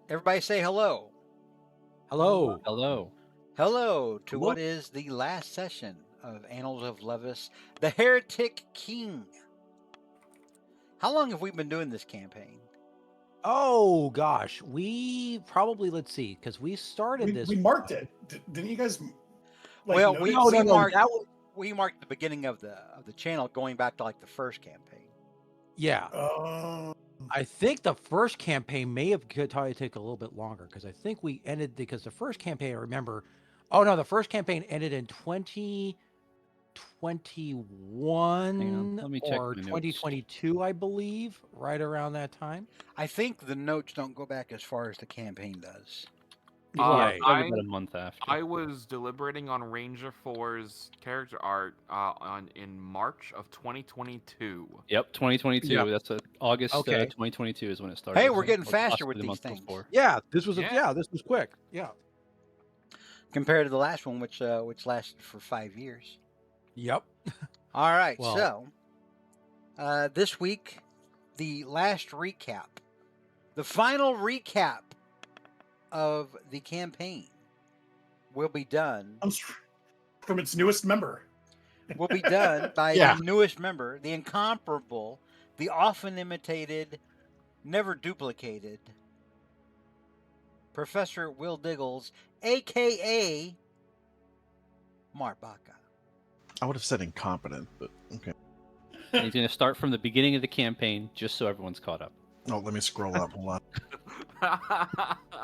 Everybody say hello. Hello. Hello. Hello to Hello. what is the last session of Annals of Levis, the Heretic King. How long have we been doing this campaign? Oh gosh, we probably let's see, because we started this. We marked it. Didn't you guys? Well, notice? we No. marked That was we marked the beginning of the channel going back to like the first campaign. yeah. I think the first campaign may have probably take a little bit longer because I think we ended because the first campaign. I remember. Oh no, the first campaign ended in 2021 Let me check or my notes. 2022, I believe, right around that time. I think the notes don't go back as far as the campaign does. Right. Yeah, about a month after. I was deliberating on Ranger 4's character art in March of 2022. Yep, 2022. Yep. That's August Okay. 2022 is when it started. Hey, we're so- getting or faster possibly with the these month things. before. Yeah, this was Yeah. this was quick. Yeah. Compared to the last one, which lasted for 5 years. Yep. All right, Well- so this week, the last recap, the final recap of the campaign will be done. Comes from its newest member. Will be done by Yeah. the newest member, the incomparable, the often imitated, never duplicated, Professor Will Diggles, aka Marbaka. I would have said incompetent, but okay. And he's going to start from the beginning of the campaign just so everyone's caught up. Oh, let me scroll up. Hold on.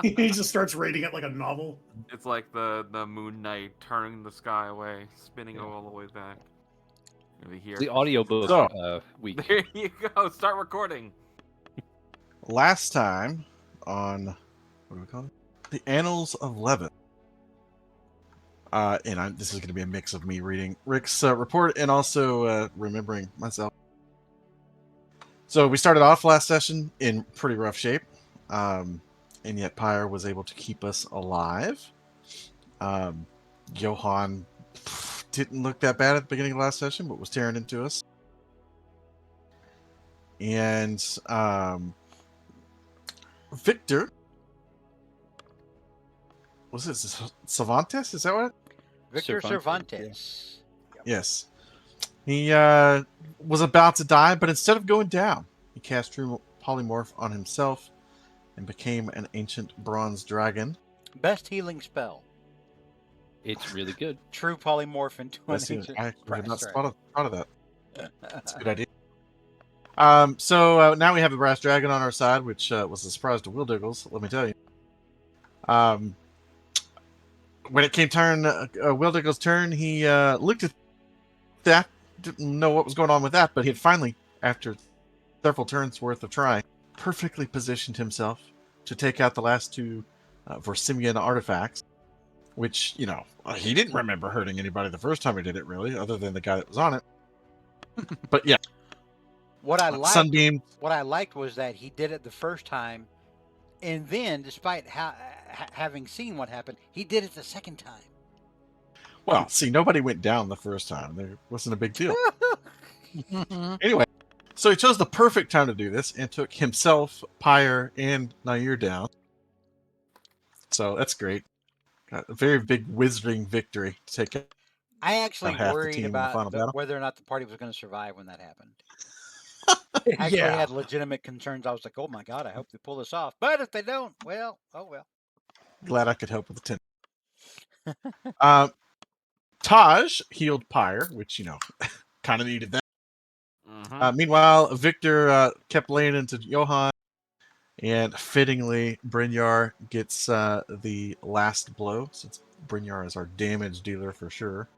He just starts rating it like a novel. It's like the Moon Knight turning the sky away, spinning all the way back. Over here. The audiobook So- week. There you go. Start recording. Last time on what do we call it? The Annals of Levis. This is going to be a mix of me reading Rick's report and also remembering myself. So we started off last session in pretty rough shape, and yet Pyre was able to keep us alive. Johan didn't look that bad at the beginning of last session, but was tearing into us. And Victor, was it Cervantes? Is that what? Victor Cervantes, Cervantes. Yes. He was about to die, but instead of going down, he cast True Polymorph on himself and became an ancient bronze dragon. Best healing spell. It's really good. True polymorph into an ancient I had not brass thought of that. dragon. That's a good idea. So now we have the brass dragon on our side, which was a surprise to Will Diggles, let me tell you. When it came Will Diggles' turn, he looked at that, didn't know what was going on with that, but he had finally, after several turns worth of trying, perfectly positioned himself to take out the last two Vorsimian artifacts, which, he didn't remember hurting anybody the first time he did it, really, other than the guy that was on it. But yeah. What I liked, Sunbeam. What I liked was that he did it the first time, and then, despite having seen what happened, he did it the second time. Well, see, nobody went down the first time. There wasn't a big deal. Anyway, so he chose the perfect time to do this and took himself, Pyre, and Nair down. So that's great. Got a very big wizarding victory to take out. I actually half the worried team in the final about battle. whether or not the party was going to survive when that happened. I actually had legitimate concerns. I was like, oh my God, I hope they pull this off. But if they don't, well, oh well. Glad I could help with the 10. Taj healed Pyre, which, kind of needed that. Mm-hmm. Meanwhile, Victor kept laying into Johan, and fittingly, Brynjar gets the last blow, since Brynjar is our damage dealer for sure.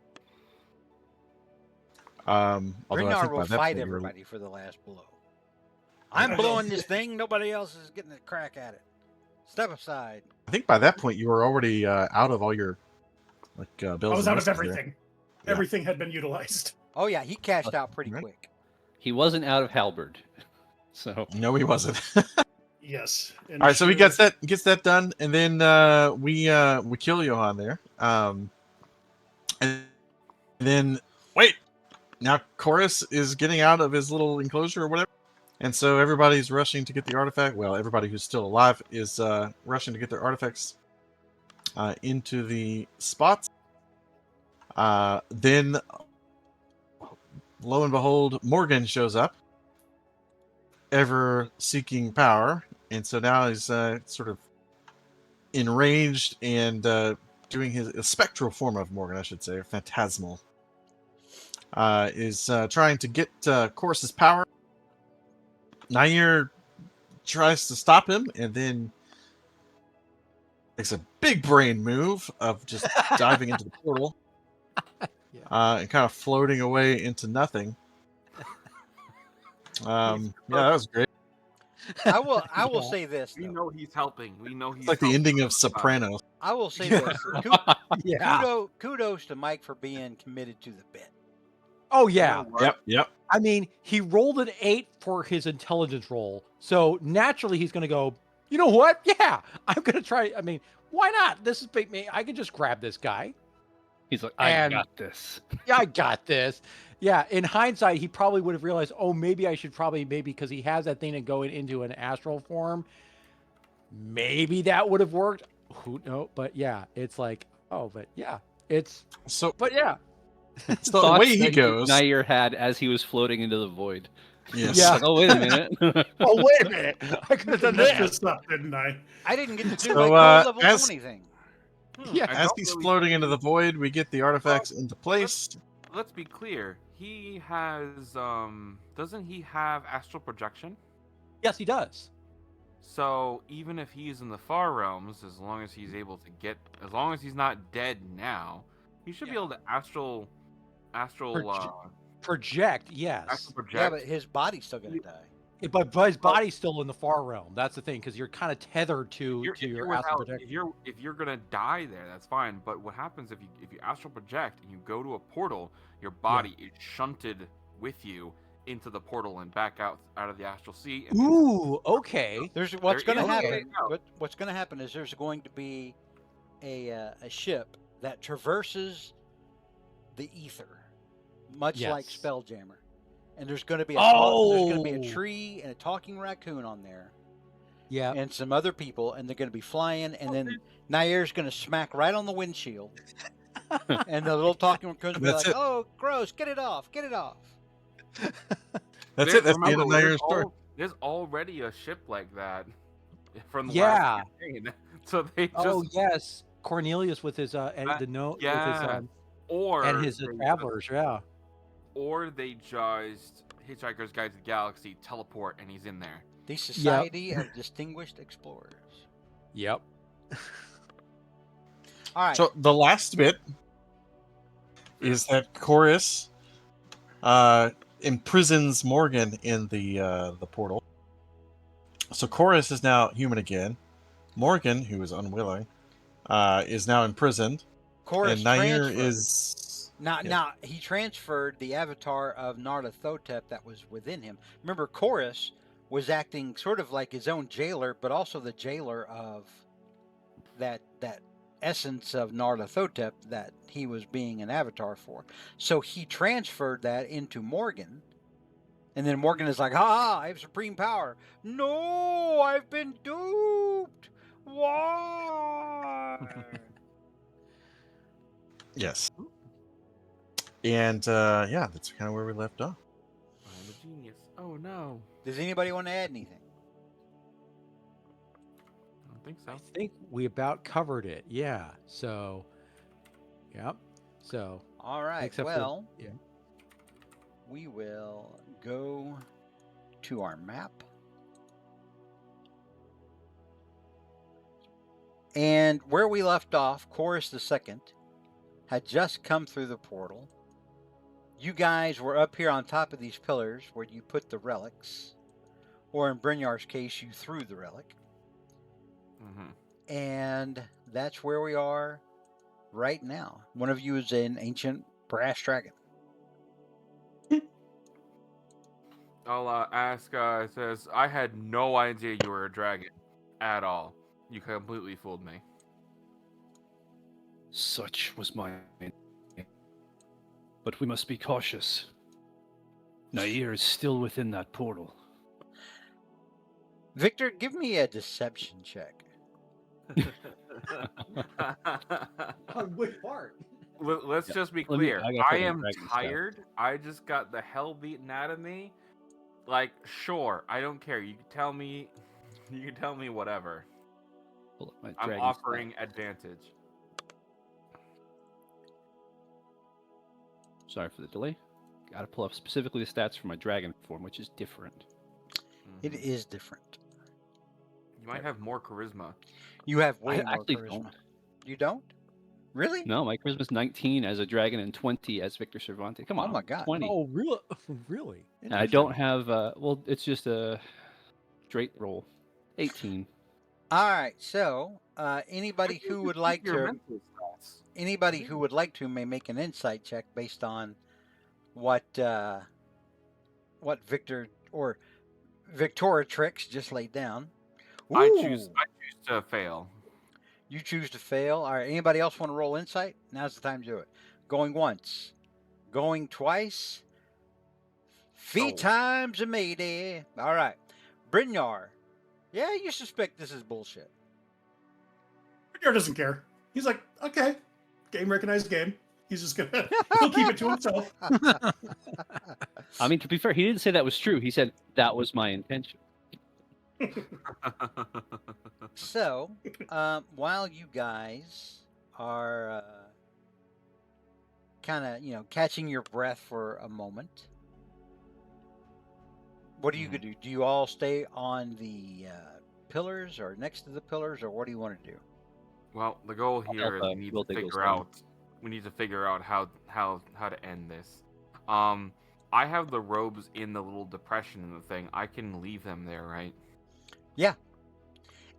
Although I Brynjar think will by that fight point everybody for the last blow. I'm blowing this thing. Nobody else is getting a crack at it. Step aside. I think by that point you were already out of all your bells. I was and out of whistles there. everything. Yeah. Everything had been utilized. Oh yeah, he cashed out pretty Right. quick. He wasn't out of halberd. So No, he wasn't. Yes. All right, so he gets that done, and then we kill Johan there. And then wait, now Chorus is getting out of his little enclosure or whatever. And so everybody's rushing to get the artifact. Well, everybody who's still alive is rushing to get their artifacts into the spots. Then, lo and behold, Morgan shows up, ever seeking power. And so now he's sort of enraged and doing a spectral form of Morgan, I should say, or phantasmal. Is trying to get Chorus's power. Nair tries to stop him and then makes a big brain move of just diving into the portal and kind of floating away into nothing. Yeah, that was great. I will say this. We Though. know he's helping. We know he's It's like the ending of Sopranos. I will say this. Kudos to Mike for being committed to the bit. Oh yeah. Yep. I mean, he rolled an 8 for his intelligence roll, so naturally he's going to go. You know what? Yeah, I'm going to try. I mean, why not? This is big. Me. I can just grab this guy. He's like, I got this. Yeah, I got this. Yeah, in hindsight, he probably would have realized, oh, maybe I should because he has that thing of going into an astral form. Maybe that would have worked. Who knows? But yeah, it's like, oh, but yeah, it's so. But yeah, so the way he goes, Nair had as he was floating into the void. Yes. Yeah. Like, oh wait a minute. Oh wait a minute! I could have done Messed this. this up, didn't I? I didn't get to do So, my gold level as- 20 thing. Yeah. as he's floating into the void, we get the artifacts into place. Let's be clear. He has doesn't he have astral projection? Yes, he does. So even if he's in the far realms, as long as he's able to get, as long as he's not dead now, he should be able to astral Project, yes. astral project. Yeah, but his body's still gonna die. But his body's still in the far realm. That's the thing, because you're kind of tethered to If your you're astral without- projection. if you're gonna die there, that's fine. But what happens if you astral project and you go to a portal, your body is shunted with you into the portal and back out of the astral sea. And Ooh, okay. There's what's There going to is a way happen. out. What's going to happen is there's going to be a ship that traverses the ether, much like Yes. Spelljammer, and there's going to be a tree and a talking raccoon on there, Yeah. and some other people, and they're going to be flying, and then Nair's going to smack right on the windshield, and the little talking raccoon's going to be That's like, it. "Oh, gross! Get it off! Get it off!" That's There- it. That's the end of remember, Nair's story. There's already a ship like that from the Yeah. last campaign. So they just Oh yes, Cornelius with his and the note yeah. or with his they travelers. Yeah. or they just Hitchhiker's Guide to the Galaxy teleport and he's in there. The Society of Distinguished Explorers. Yep. All right. So the last bit is that Chorus imprisons Morgan in the portal. So Chorus is now human again. Morgan, who is unwilling, is now imprisoned. Chorus And Nair transferred. is Now he transferred the avatar of Nardathotep that was within him. Remember, Chorus was acting sort of like his own jailer, but also the jailer of that essence of Nardathotep that he was being an avatar for. So he transferred that into Morgan. And then Morgan is like, ha, I have supreme power. No, I've been duped. Why? yes. And yeah, that's kind of where we left off. I'm a genius. Oh no. Does anybody want to add anything? I don't think so. I think we about covered it. Yeah. So. Yep. So. All right. Except well, for, yeah. we will go to our map. And where we left off, Chorus II had just come through the portal. You guys were up here on top of these pillars where you put the relics. Or in Brynjar's case, you threw the relic. Mm-hmm. And that's where we are right now. One of you is an ancient brass dragon. I'll ask. It says, I had no idea you were a dragon at all. You completely fooled me. Such was my. But we must be cautious. Nair is still within that portal. Victor, give me a deception check. On which part? Let's Yeah. just be Let me- clear. I gotta I pull my am dragon stats. tired. I just got the hell beaten out of me. Like, sure, I don't care. You can tell me, whatever. Pull up my I'm dragon offering stats. advantage. Sorry for the delay. Gotta pull up specifically the stats for my dragon form, which is different. It Mhm. is different. You might have more charisma. You have I way more actually charisma. don't. You don't? Really? No, my charisma's 19 as a dragon and 20 as Victor Cervantes. Come Oh on. my God. 20. Oh, really? Really? And I don't have, well, it's just a straight roll. 18. All right. So, anybody who would like Your to, mental stats. anybody who would like to, may make an insight check based on what Victor or Victoratrix just laid down. I choose Ooh, to fail. You choose to fail. All right. Anybody else want to roll insight? Now's the time to do it. Going once, going twice. Fee Oh. times a matey. All right. Brynjar. Yeah, you suspect this is bullshit. Brynjar doesn't care. He's like, okay, game recognized game. He's just gonna he'll keep it to himself. I mean, to be fair, he didn't say that was true. He said that was my intention. So, while you guys are kind of, catching your breath for a moment, what do you Mhm. do? Do you all stay on the pillars or next to the pillars, or what do you want to do? Well, the goal here is help, we need Will to Diggles figure then. out. We need to figure out how to end this. I have the robes in the little depression in the thing. I can leave them there, right? Yeah.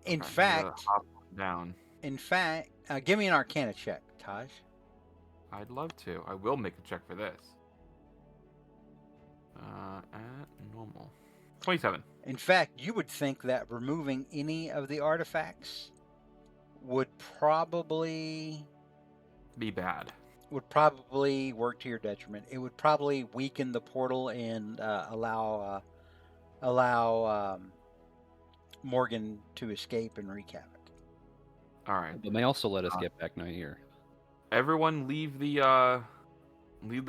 In Okay, I'm gonna fact, hop down. give me an Arcana check, Taj. I'd love to. I will make a check for this. At normal. 27. In fact, you would think that removing any of the artifacts would probably Be bad. work to your detriment. It would probably weaken the portal and allow Morgan to escape and wreak havoc. All right. But may also let us get back now here. Everyone leave the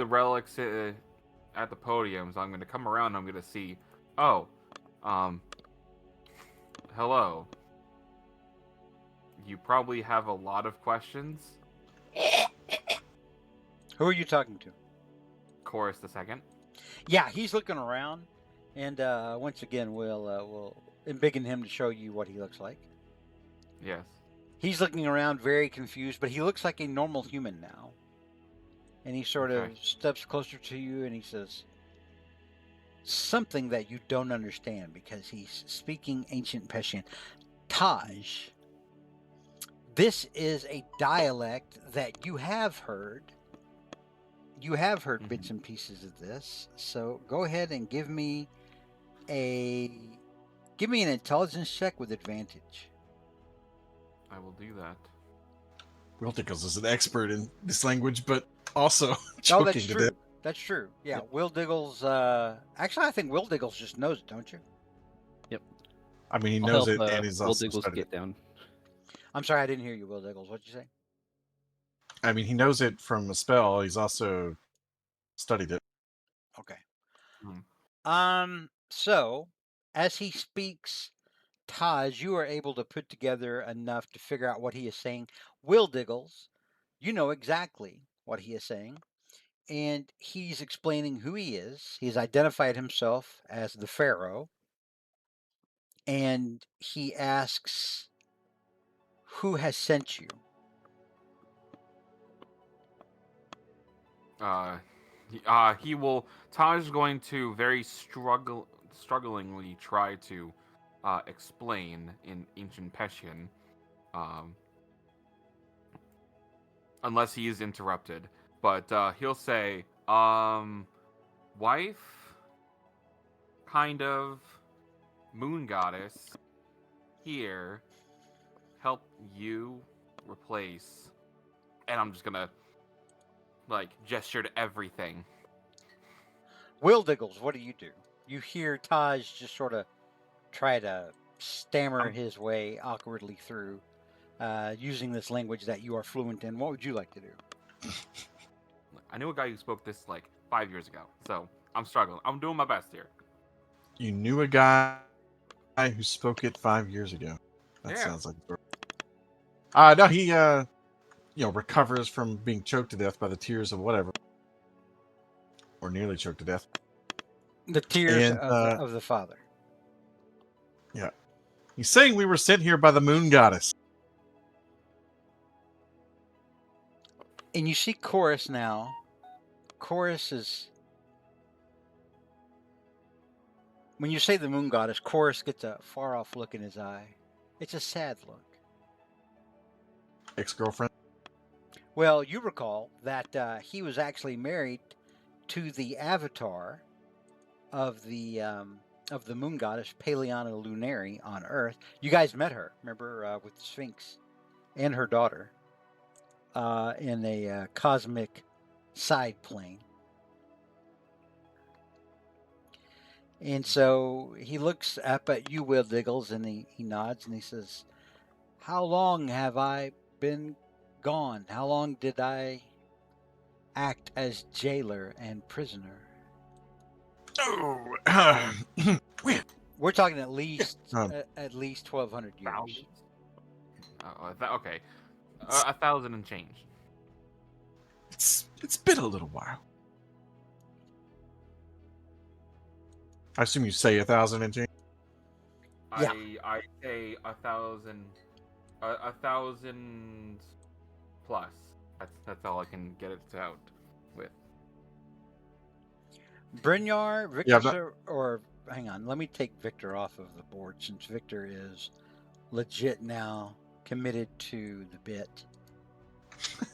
relics at the podium. So I'm going to come around and I'm going to see. Oh, hello. You probably have a lot of questions. Who are you talking to? Chorus the second. Yeah, he's looking around, and once again, we'll embiggen him to show you what he looks like. Yes. He's looking around, very confused, but he looks like a normal human now. And he sort Okay. of steps closer to you, and he says something that you don't understand because he's speaking ancient Peshian. Taj, this is a dialect that you have heard. You have heard bits and pieces of this, so go ahead and give me an intelligence check with advantage. I will do that. Will Dickles is an expert in this language, but also Oh, choking that's to true. death. That's true. Yeah, Yep. Will Diggles. Actually, I think Will Diggles just knows it, don't you? I mean, he I'll knows help, it, and he's Will also Diggles studied get it. down. I'm sorry, I didn't hear you, Will Diggles. What'd you say? I mean, he knows it from a spell. He's also studied it. Okay. Hmm. So, as he speaks, Taj, you are able to put together enough to figure out what he is saying. Will Diggles, you know exactly what he is saying. And he's explaining who he is. He's identified himself as the Pharaoh. And he asks, who has sent you? He will. Taj is going to very strugglingly try to explain in ancient Peshian, unless he is interrupted. But he'll say, wife, kind of, moon goddess, here, help you replace. And I'm just gonna gesture to everything. Will Diggles, what do? You hear Taj just sort of try to stammer his way awkwardly through, using this language that you are fluent in. What would you like to do? I knew a guy who spoke this like 5 years ago, so I'm struggling. I'm doing my best here. You knew a guy who spoke it 5 years ago. That Yeah. sounds like. No, he recovers from being choked to death by the tears of whatever, or nearly choked to death. The tears And of the father. yeah, he's saying we were sent here by the moon goddess. And you see Chorus now. Chorus is. When you say the moon goddess, Chorus gets a far off look in his eye. It's a sad look. Ex-girlfriend. Well, you recall that he was actually married to the avatar of the moon goddess Paleana Lunari on Earth. You guys met her, remember, with the Sphinx and her daughter in a cosmic side plane. And so he looks up at you, Will Diggles, and he nods and he says, "How long have I been gone? How long did I act as jailer and prisoner?" Oh, We're talking at least Um, at least 1,200 years. Thousands? Okay. 1,000 and change. it's been a little while. I assume you say 1,000 and change. Yeah. I say 1,000. 1,000 plus. That's all I can get it out with. Brynjar, Victor, Yeah, but- or hang on, let me take Victor off of the board since Victor is legit now committed to the bit.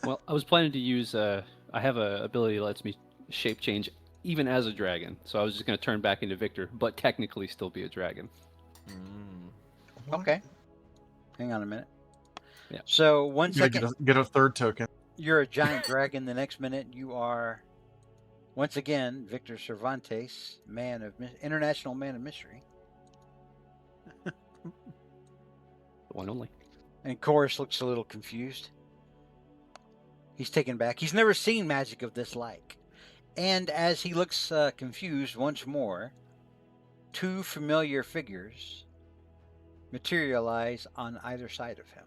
Well, I was planning to use. I have a ability that lets me shape change even as a dragon, so I was just going to turn back into Victor, but technically still be a dragon. Okay. Hang on a minute. Yeah. So one You gotta second, get a third token. you're a giant dragon. The next minute, you are once again Victor Cervantes, international man of mystery. The one only. And Chorus looks a little confused. He's taken back. He's never seen magic of this like. And as he looks confused once more, two familiar figures materialize on either side of him.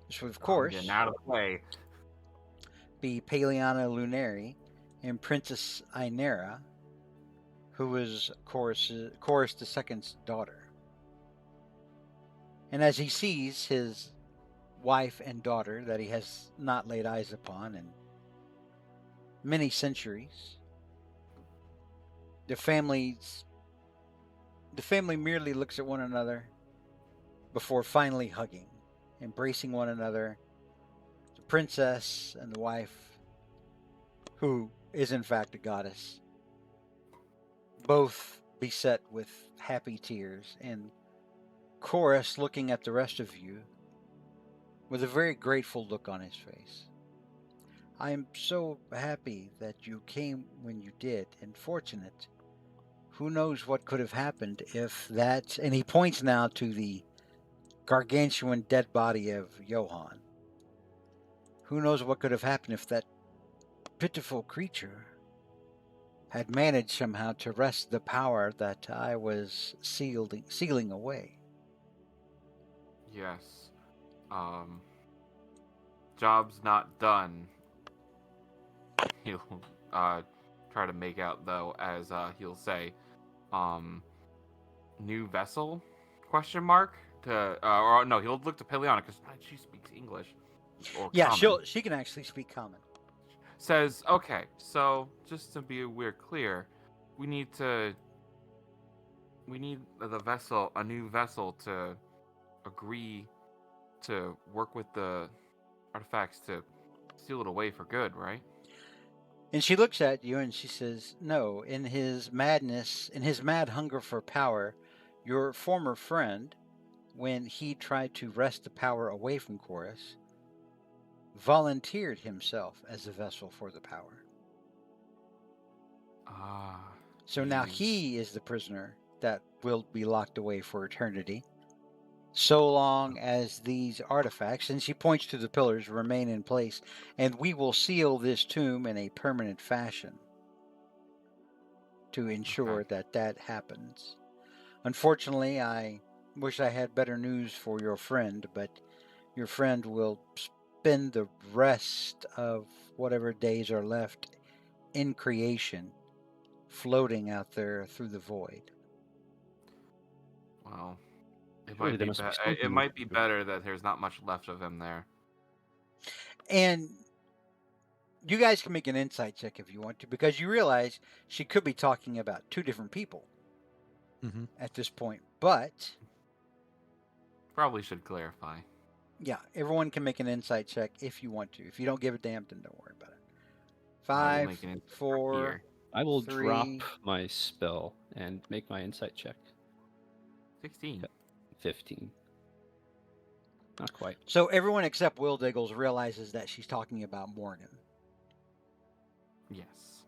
This would, of course, Getting out of the way. be Paleana Lunari and Princess Ainera, who is Chorus II's daughter. And as he sees his wife and daughter that he has not laid eyes upon in many centuries, the family merely looks at one another before finally hugging, embracing one another. The princess and the wife, who is in fact a goddess, both beset with happy tears, and Chorus looking at the rest of you with a very grateful look on his face. "I am so happy that you came when you did, and fortunate. Who knows what could have happened if that..." And he points now to the gargantuan dead body of Johann. "Who knows what could have happened if that pitiful creature had managed somehow to wrest the power that I was sealing away." Yes. Job's not done. He'll try to make out though, as he'll say, "New vessel?" Question mark. Or no, he'll look to Peleana because she speaks English. Or Yeah, common. she can actually speak common. Says, "Okay, so just to be clear, we need the vessel, a new vessel, to agree to work with the artifacts to steal it away for good, right?" And she looks at you and she says, "No, in his madness, in his mad hunger for power, your former friend, when he tried to wrest the power away from Chorus, volunteered himself as a vessel for the power. Ah, So now He's- he is the prisoner that will be locked away for eternity, so long as these artifacts, and she points to the pillars, remain in place, and we will seal this tomb in a permanent fashion to ensure that that happens. Unfortunately, I wish I had better news for your friend, but your friend will spend the rest of whatever days are left in creation, floating out there through the void. Well, it Surely might there be, must be it something might be we can do. better that there's not much left of him there. And you guys can make an insight check if you want to, because you realize she could be talking about two different people Mm-hmm. at this point. But Probably should clarify. yeah, everyone can make an insight check if you want to. If you don't give a damn, then don't worry about it. I will 5, make an insight check 4, here. I will drop 3. my spell and make my insight check. 16. 15. Not quite. So everyone except Will Diggles realizes that she's talking about Morgan. Yes.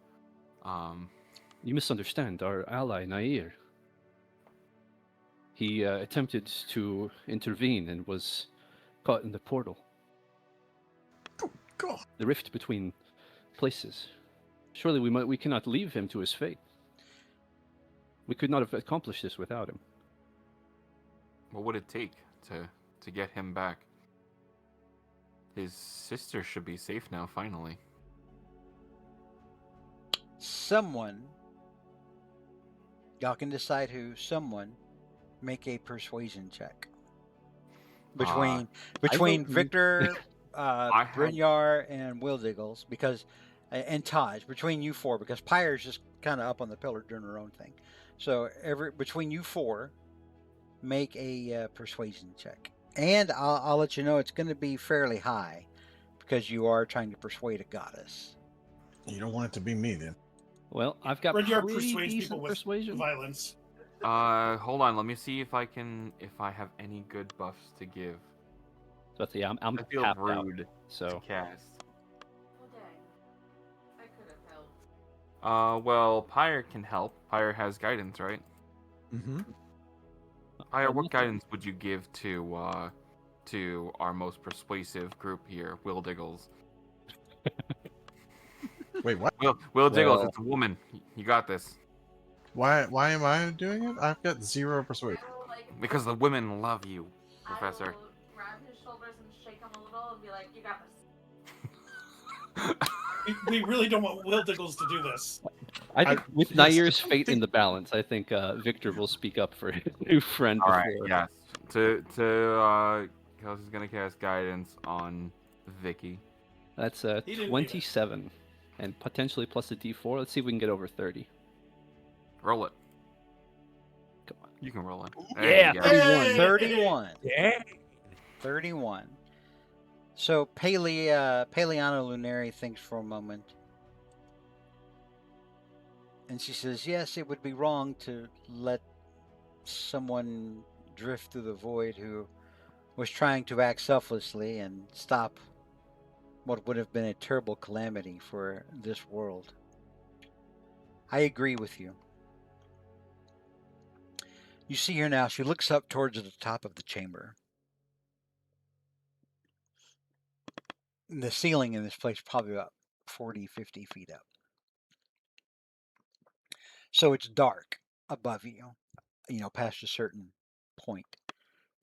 You misunderstand our ally, Nair. He attempted to intervene and was caught in the portal. God. The rift between places. Surely we cannot leave him to his fate. We could not have accomplished this without him. What would it take to get him back? His sister should be safe now, finally. Someone, y'all can decide who, someone make a persuasion check. Between vote me. Victor, I had- Brynjar, and Will Diggles, because and Taj, between you four, because Pyre's just kind of up on the pillar doing her own thing. So between you four, make a persuasion check, and I'll let you know it's going to be fairly high, because you are trying to persuade a goddess. You don't want it to be me then. Well, I've got Rudyard pretty persuades people decent with persuasion. violence. Hold on. Let me see if I have any good buffs to give. So yeah, I'm I feel tapped out. rude to So cast. Well, dang. I could have helped. Well, Pyre can help. Pyre has guidance, right? Mm-hmm. Pyre, Well, what nothing. guidance would you give to our most persuasive group here, Will Diggles? Wait, what? Will Diggles, Well- it's a woman. You got this. Why am I doing it? I've got 0 persuasion. I will, like, Because the women love you, Professor. I will grab his shoulders and shake him a little and be like, you got this. We really don't want Will Diggles to do this. I think with yes, Nair's I fate in think- the balance, I think Victor will speak up for his new friend All before. right, yes. Kelsey's gonna cast guidance on Vicky. That's He didn't need it. 27, and potentially plus a D4. Let's see if we can get over 30. Roll it. Come on. You can roll it. Yeah, There you go. 31. Yeah. 31. So Paleana Lunari thinks for a moment. And she says, yes, it would be wrong to let someone drift through the void who was trying to act selflessly and stop what would have been a terrible calamity for this world. I agree with you. You see her now, she looks up towards the top of the chamber. The ceiling in this place is probably about 40, 50 feet up. So it's dark above you, past a certain point.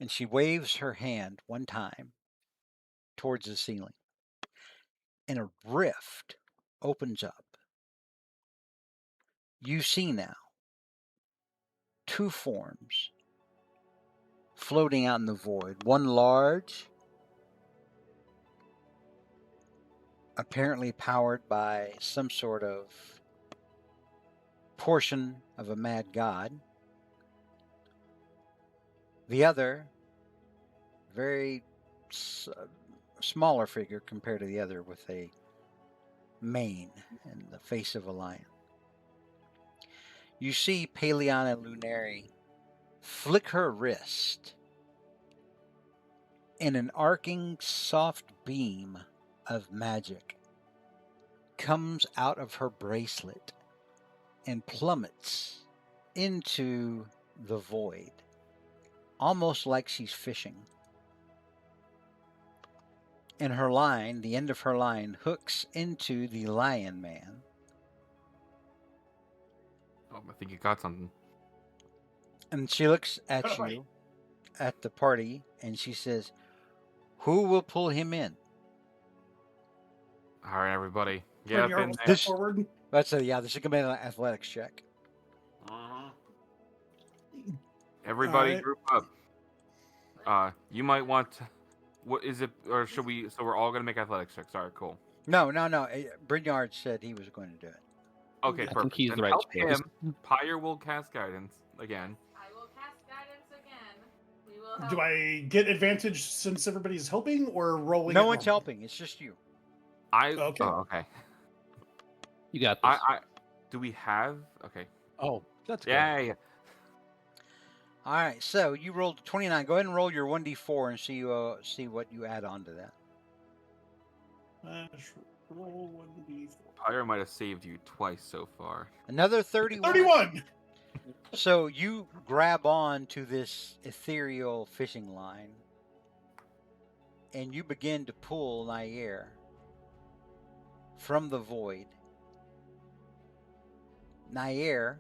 And she waves her hand one time towards the ceiling. And a rift opens up. You see now two forms floating out in the void. One large, apparently powered by some sort of portion of a mad god. The other, very smaller figure compared to the other, with a mane and the face of a lion. You see Paleana Lunari flick her wrist, and an arcing soft beam of magic comes out of her bracelet and plummets into the void, almost like she's fishing. And her line, the end of her line, hooks into the Lion Man. Oh, I think you got something. And she looks at Got a bite. you at the party and she says, "Who will pull him in?" All right, everybody. When Get you're up in almost there. This- forward. That's yeah, this is gonna be an athletics check. Everybody Alright. group up. You might want to. What is it? Or should we? So we're all gonna make athletics checks. All right, cool. No. Brigard said he was going to do it. Okay, I think perfect. he's Then the right help choice. him. Pyre will cast guidance again. I will cast guidance again. We will help. Do I get advantage since everybody's helping or rolling? No it one's normal? helping. It's just you. Okay. Oh, okay. You got this. Do we have? Okay. Oh, that's good. Yeah. All right. So you rolled 29. Go ahead and roll your 1d4 and see what you add on to that. Roll 1d4. Pyre might have saved you twice so far. Another 31. 31. So you grab on to this ethereal fishing line and you begin to pull Nair from the void. Nair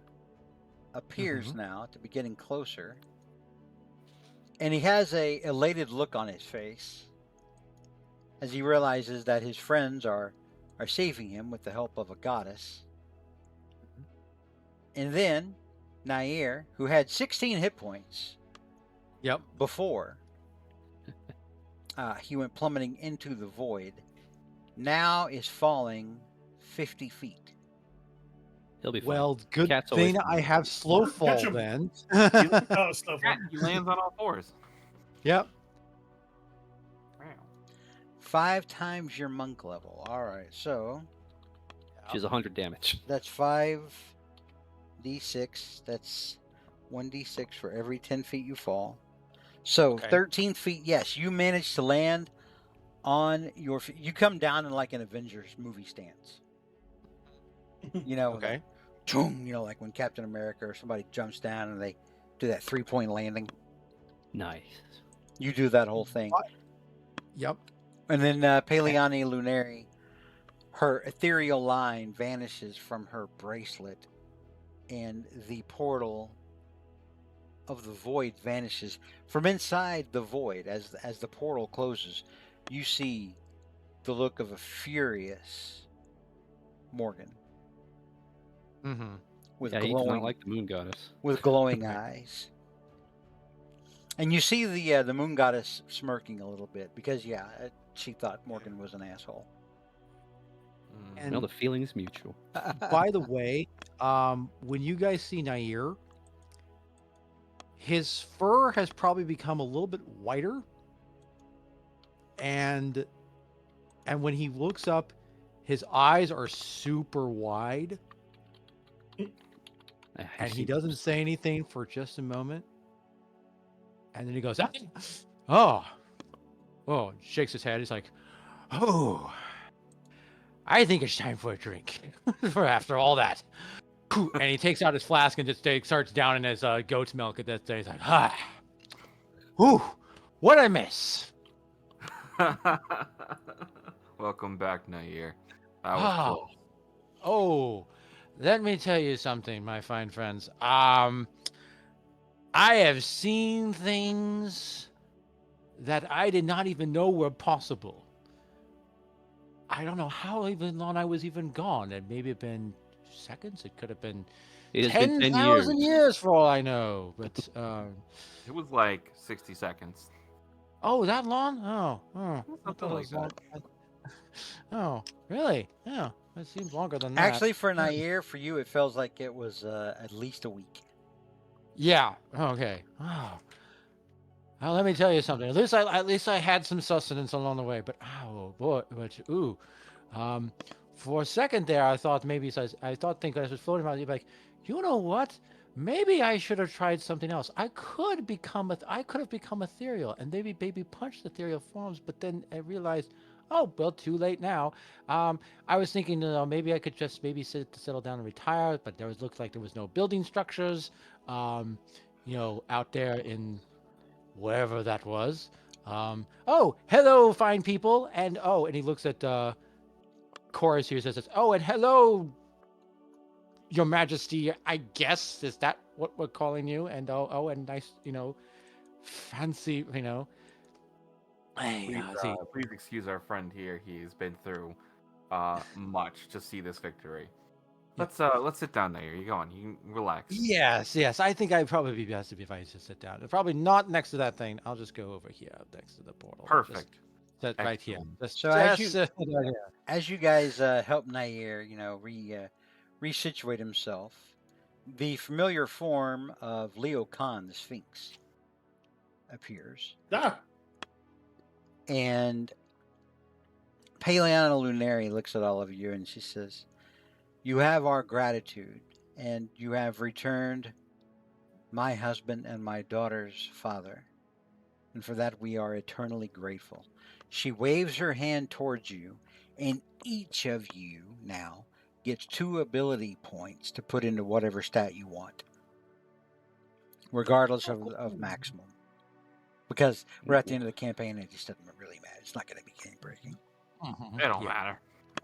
appears now to be getting closer, and he has a elated look on his face as he realizes that his friends are saving him with the help of a goddess. And then Nair, who had 16 hit points Yep. before, he went plummeting into the void, now is falling 50 feet. He'll be fine. Well, good Cat's always thing fine. I have slow fall Catch him. then. Oh, slow fall. He lands on all fours. Yep. Wow. 5 times your monk level. All right, so Which is 100 damage. that's 5d6. That's 1d6 for every 10 feet you fall. So Okay. 13 feet. Yes, you managed to land on your feet. You come down in like an Avengers movie stance. You know, Okay. boom, you know, like when Captain America or somebody jumps down and they do that 3-point landing. Nice. You do that whole thing. Yep. And then Paleani Lunari, her ethereal line vanishes from her bracelet, and the portal of the void vanishes. From inside the void, as the portal closes, you see the look of a furious Morgan Mm-hmm. with Yeah, he does glowing not like the moon goddess. with glowing eyes. And you see the moon goddess smirking a little bit because she thought Morgan was an asshole. And No, the feeling's mutual. by the way, when you guys see Nair, his fur has probably become a little bit whiter, and when he looks up, his eyes are super wide, and he doesn't say anything for just a moment, and then he goes, "Oh, shakes his head. He's like, oh, I think it's time for a drink for after all that." And he takes out his flask and just starts downing his goat's milk at that stage. He's like, whew, what I miss. Welcome back, Nair. That was Oh, close. oh, let me tell you something, my fine friends. I have seen things that I did not even know were possible. I don't know how even long I was even gone. It maybe have been seconds. It could have been It has been 10 years. 10,000 years for all I know. But It was like 60 seconds. oh, that long? Oh, I Something thought it like was long. Oh, really? Yeah, it seems longer than that. Actually, for Nair, for you, it feels like it was at least a week. Yeah. Okay. Oh. Well, let me tell you something. At least I had some sustenance along the way. But oh boy, for a second there, I thought maybe I think I was floating around. Like, you know what? Maybe I should have tried something else. I could have become ethereal and maybe punch the ethereal forms. But then I realized Oh, well, too late now. I was thinking, maybe I could just maybe settle down and retire, but looked like there was no building structures, out there in wherever that was. Oh, hello, fine people, and he looks at Chorus here, says, "Oh, and hello, Your Majesty. I guess is that what we're calling you? And and nice, fancy, Hey, Please, see, please excuse our friend here. He's been through much to see this victory. Yeah. Let's sit down there. You go on. You can relax. Yes. I think I'd probably be best if I just sit down. Probably not next to that thing. I'll just go over here next to the portal. Perfect. Just sit right here. Excellent. Just, So as just you sit right here. as you guys help Nair, resituate himself, the familiar form of Leo Khan, the Sphinx, appears, Ah, and Paleana Lunari looks at all of you and she says, "You have our gratitude, and you have returned my husband and my daughter's father, and for that we are eternally grateful." She waves her hand towards you, and each of you now gets 2 ability points to put into whatever stat you want, regardless of maximum. Because we're at the end of the campaign, and it just doesn't really matter. It's not going to be game breaking. It don't Yeah. matter. I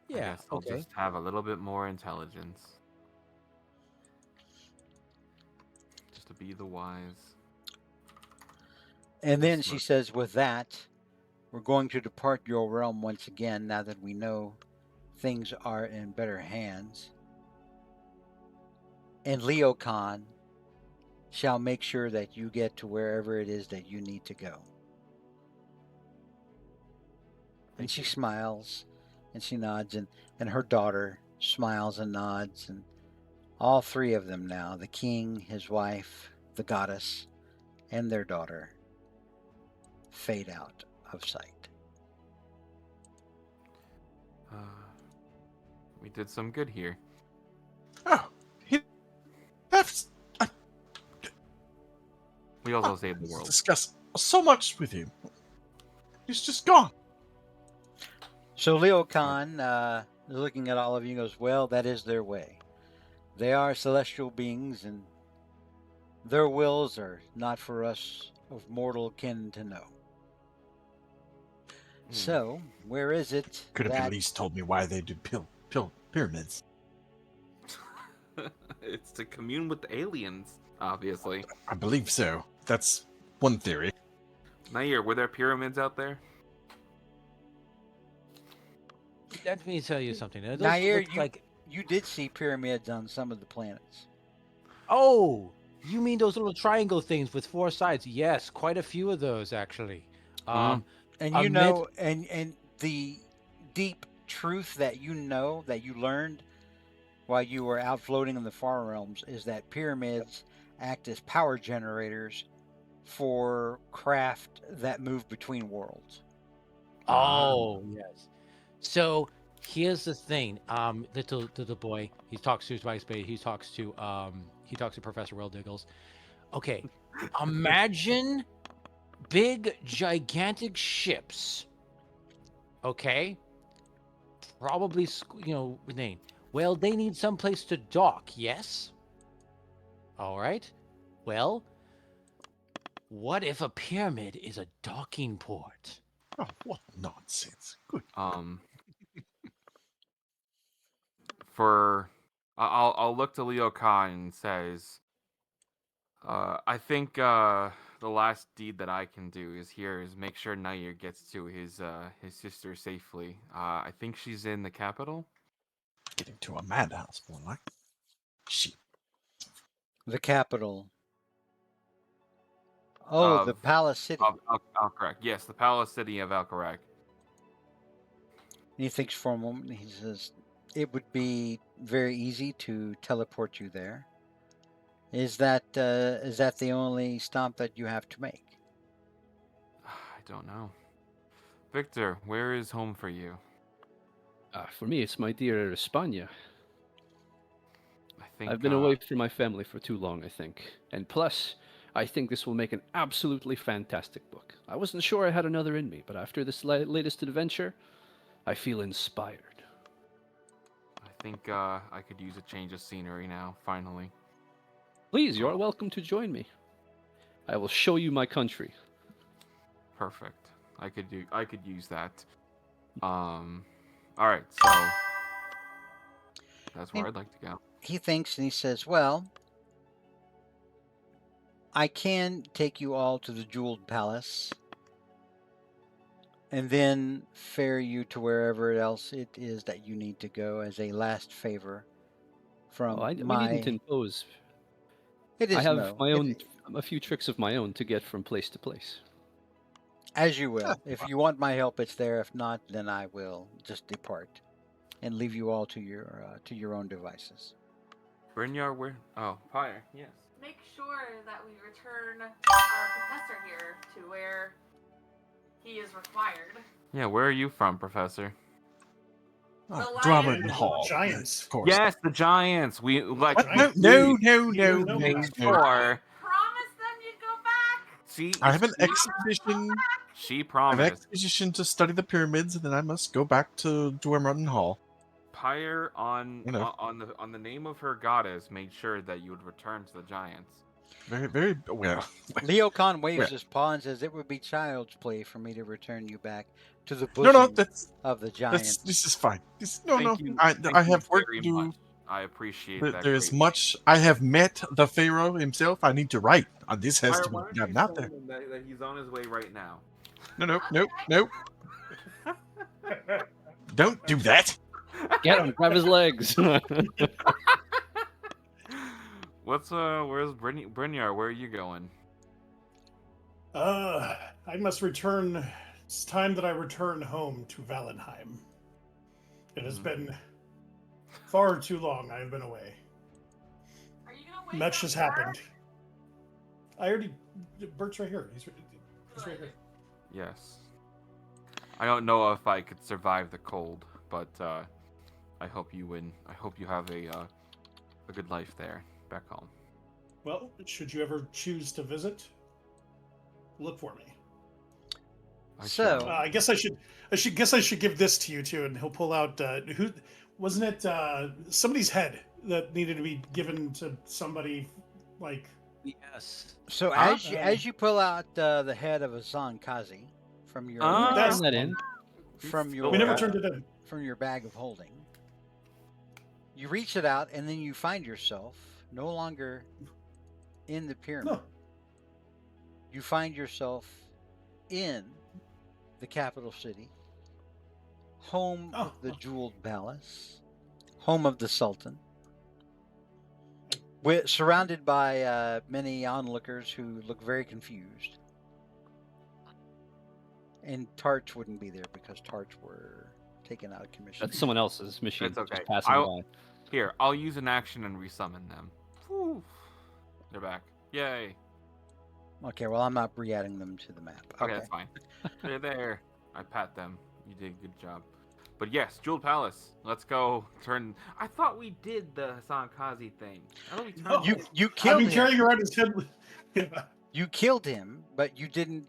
Yeah. guess I'll Okay. just have a little bit more intelligence. Just to be the wise. And then she Smart. says, "With that, we're going to depart your realm once again now that we know things are in better hands. And Leo Khan shall make sure that you get to wherever it is that you need to go." And Thank she you. smiles and she nods, and her daughter smiles and nods, and all 3 of them now, the king, his wife, the goddess, and their daughter, fade out of sight. We did some good here. Oh, that's We also saved the world. discussed so much with him. He's just gone. So Leo Khan is looking at all of you and goes, "Well, that is their way. They are celestial beings, and their wills are not for us of mortal kin to know. So, where is it Could have that at least told me why they do pyramids. It's to commune with the aliens, obviously. I believe so. That's one theory. Nair, were there pyramids out there? Let me tell you something. Those Nair, look like. you did see pyramids on some of the planets?" Oh, you mean those little triangle things with 4 sides? Yes, quite a few of those actually. Mm. And A you myth- know, and the deep truth that you know, that you learned while you were out floating in the far realms, is that pyramids act as power generators for craft that move between worlds. Oh, yes. So here's the thing. Little boy, he talks to his vice bait. He talks to Professor Diggles. Okay, imagine big, gigantic ships. Okay, probably name. Well, they need some place to dock. Yes. All right. Well, what if a pyramid is a docking port? Oh, what nonsense. Good. I'll look to Leo Khan and says, I think the last deed that I can do is make sure Nair gets to his sister safely. I think she's in the capital. Getting to a madhouse, more like. She. The capital. Oh, the Palace City. Alcorrect. Yes, the palace city of Alcorrect. And he thinks for a moment. And he says, "It would be very easy to teleport you there. Is that the only stop that you have to make?" I don't know. Victor, where is home for you? For me, it's my dear España. I think I've been away from my family for too long, I think. And plus, I think this will make an absolutely fantastic book. I wasn't sure I had another in me, but after this latest adventure, I feel inspired. I think I could use a change of scenery now, finally. Please, you're welcome to join me. I will show you my country. Perfect. I could use that. All right, so that's where I'd like to go. He thinks and he says, well, I can take you all to the Jeweled Palace and then ferry you to wherever else it is that you need to go as a last favor from We my... needn't impose. It is I have no. my own, a few tricks of my own to get from place to place. As you will. If you want my help, it's there. If not, then I will just depart and leave you all to your own devices. Brynjar, where? Oh, Pyre. Yes. Make sure that we return our professor here to where he is required. Yeah, where are you from, Professor? The Drama Lions. and Hall. Giants. Of course. Yes, the Giants. We like. What? Giants. No, You know no. Or Promise them you'd go back. she. I have an Promise expedition. She I have an promised. expedition to study the pyramids, and then I must go back to Dwemerton Hall. Pyre on You know. on the name of her goddess made sure that you would return to the Giants. Very, very well. Leocan waves Well. his paw and says, it would be child's play for me to return you back to the No, bosom that's of the giants. this is fine. Thank you. I Thank I you have work very to do. much. I appreciate that. There is greatly. much. I have met the Pharaoh himself. I need to write. This has Pyre, to be why don't gotten you out tell there. him that he's on his way right now? No. Don't do that. Get him, grab his legs. Where's Brynjar? Where are you going? I must return. It's time that I return home to Valenheim. It has been far too long I have been away. Are you gonna wait? Much has happened. I already. Bert's right here. He's right here. Yes. I don't know if I could survive the cold, but I hope you win. I hope you have a good life there back home. Well, should you ever choose to visit, look for me. I So- shall. I guess I should give this to you too, and he'll pull out who wasn't it somebody's head that needed to be given to somebody like Yes. So Huh? as you pull out the head of Hassan Kazi from your Ah. That's- Turn that in. from your we never Oh. turned it in. from your bag of holding, you reach it out and then you find yourself no longer in the pyramid. No. You find yourself in the capital city, home of the Jeweled Palace, home of the Sultan, surrounded by many onlookers who look very confused. And Tarts wouldn't be there because Tarts were taken out of commission. That's someone else's machine. That's okay. Just passing by. Here, I'll use an action and resummon them. Whew. They're back. Yay. Okay, well, I'm not re-adding them to the map. Okay, that's fine. They're there. I pat them. You did a good job. But yes, Jeweled Palace. Let's go turn. I thought we did the Hassan Kazi thing. I thought we turned. No. You I've killed been him. carrying around his head. Yeah. You killed him, but you didn't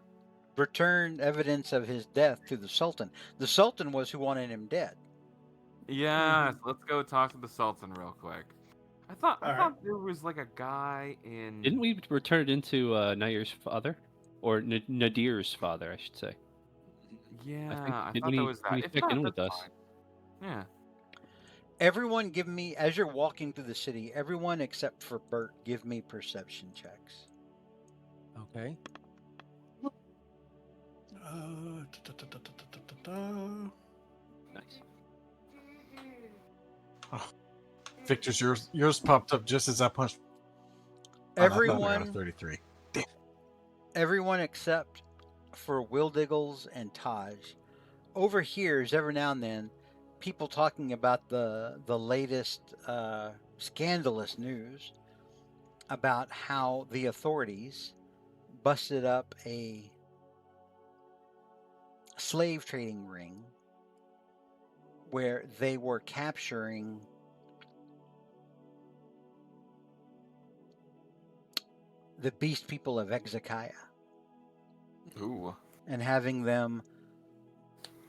return evidence of his death to the Sultan. The Sultan was who wanted him dead. Yes, let's go talk to the Sultan real quick. I thought Alright. there was like a guy in. Didn't we return it into Nair's father? Or Nadir's father, I should say. Yeah, think- I did thought we- that was that. we If check not, in with that's us? fine. Yeah. Everyone give me, as you're walking through the city, everyone except for Bert, give me perception checks. Okay. Nice. Victor's yours popped up just as I punched. Oh, I thought I got a Everyone, 33. everyone except for Will Diggles and Taj overhears every now and then people talking about the latest scandalous news about how the authorities busted up a slave trading ring where they were capturing the beast people of Exakaya Ooh. and having them,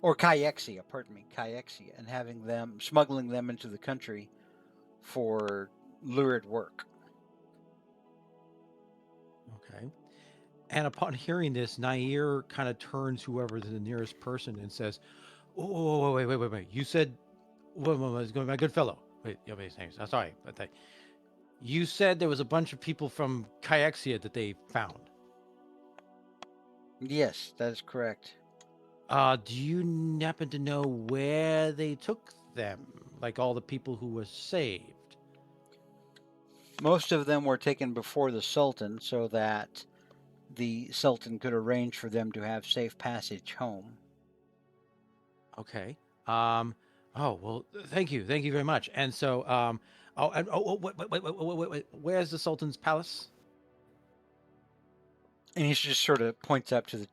or Kayexia, pardon me, Kayexia, and having them, smuggling them into the country for lurid work. Okay. And upon hearing this, Nair kind of turns whoever is the nearest person and says, "Oh, wait. You said, wait, my good fellow. Wait, I'm sorry, but you said there was a bunch of people from Kayexia that they found. Yes, that is correct. Do you happen to know where they took them? Like all the people who were saved?" Most of them were taken before the Sultan so that the Sultan could arrange for them to have safe passage home. Okay. Oh well, thank you very much. And so, wait. Where's the Sultan's palace? And he just sort of points up to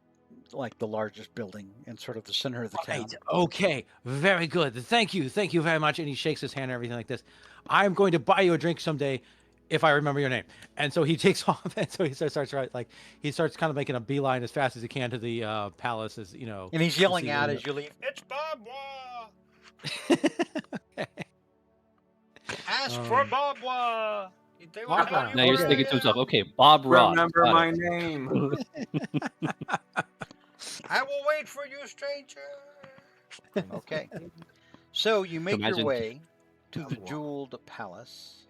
the largest building in sort of the center of the town. Right. Okay. Very good. Thank you very much. And he shakes his hand and everything like this. I'm going to buy you a drink someday, if I remember your name. And so he takes off, and so he starts kind of making a beeline as fast as he can to the palace, as you know. And he's to yelling see out where- as you leave, "It's Babwa! Okay. Ask for Babwa! They will tell you Now you're where thinking I to himself, am. okay, Bob Ross. Remember got my it. name. I will wait for you, stranger." Okay. So you make your Imagine- way to the jeweled palace.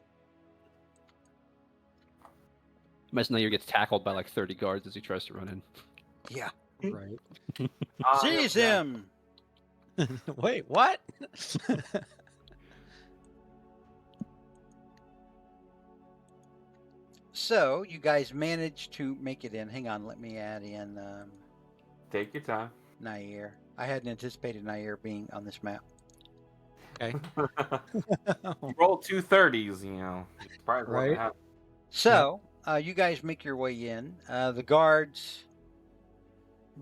Imagine Nair gets tackled by like 30 guards as he tries to run in. Yeah. Right. Seize him! Wait, what? So you guys managed to make it in. Hang on, let me add in Take your time. Nair. I hadn't anticipated Nair being on this map. Okay. You roll 230s, you know. Probably Right. what happened. So you guys make your way in. The guards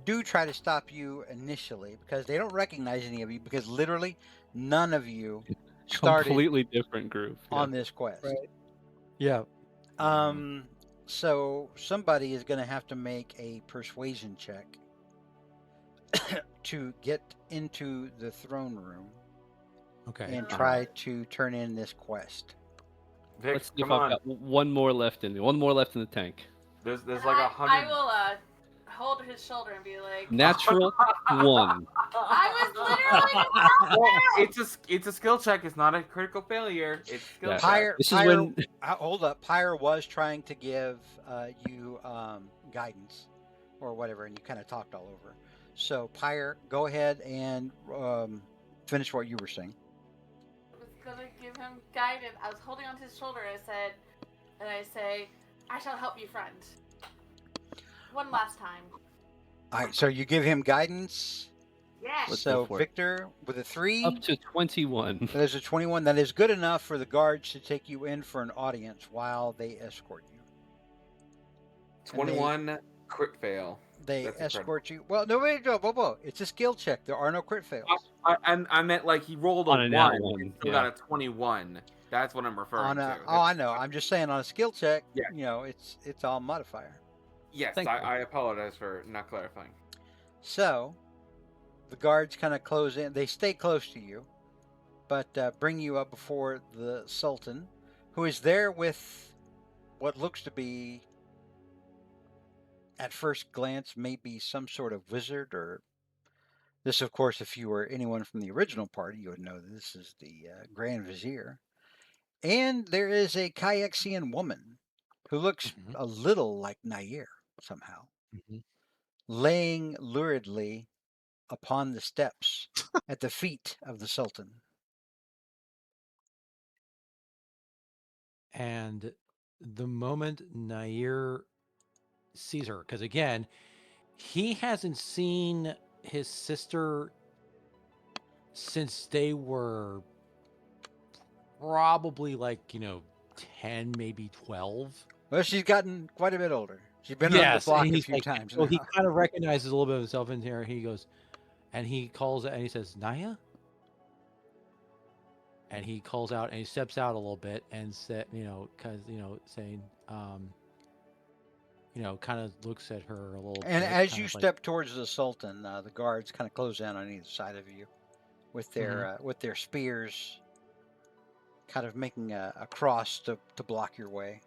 do try to stop you initially because they don't recognize any of you because literally none of you started Completely different group. Yeah. on this quest. Right. Yeah. So somebody is going to have to make a persuasion check to get into the throne room Okay. and try to turn in this quest. Vic, Let's see if come I've on. got one more left in me. One more left in the tank. There's And like I 100. will hold his shoulder and be like, Natural one. I was literally Well, it's a skill check. It's not a critical failure. It's a skill Yeah. check. This is Pyre, when hold up. Pyre was trying to give you guidance or whatever, and you kind of talked all over. So Pyre, go ahead and finish what you were saying. I was gonna give him guidance. I was holding onto his shoulder and I say, I shall help you, friend. One last time. All right, so you give him guidance. Yes. Let's So go for it. Victor with a 3. up to 21. That is a 21. That is good enough for the guards to take you in for an audience while they escort you. 21 crit fail. They That's escort you. Well, no, wait, whoa. It's a skill check. There are no crit fails. I meant like he rolled a On a nat 1 one, and still yeah. got a 21. That's what I'm referring to. Oh, I know. I'm just saying on a skill check, Yeah. you know, it's all modifier. Yes, Thank you. I apologize for not clarifying. So the guards kind of close in. They stay close to you, but bring you up before the Sultan, who is there with what looks to be, at first glance, maybe some sort of wizard or. This, of course, if you were anyone from the original party, you would know that this is the Grand Vizier. And there is a Kayexan woman who looks Mhm. a little like Nair somehow, Mhm. laying luridly upon the steps at the feet of the Sultan. And the moment Nair sees her, because again, he hasn't seen his sister since they were probably like 10, maybe 12. Well, she's gotten quite a bit older. She's been around the Yes, block and a he's few like, times so now. he kind of recognizes a little bit of himself in here. He goes, and he calls it, and he says, "Naya," and he calls out, and he steps out a little bit and said, because saying, kind of looks at her a little And bit. as kind you of like, step towards the Sultan, the guards kind of close in on either side of you with their spears, kind of making a cross to block your way.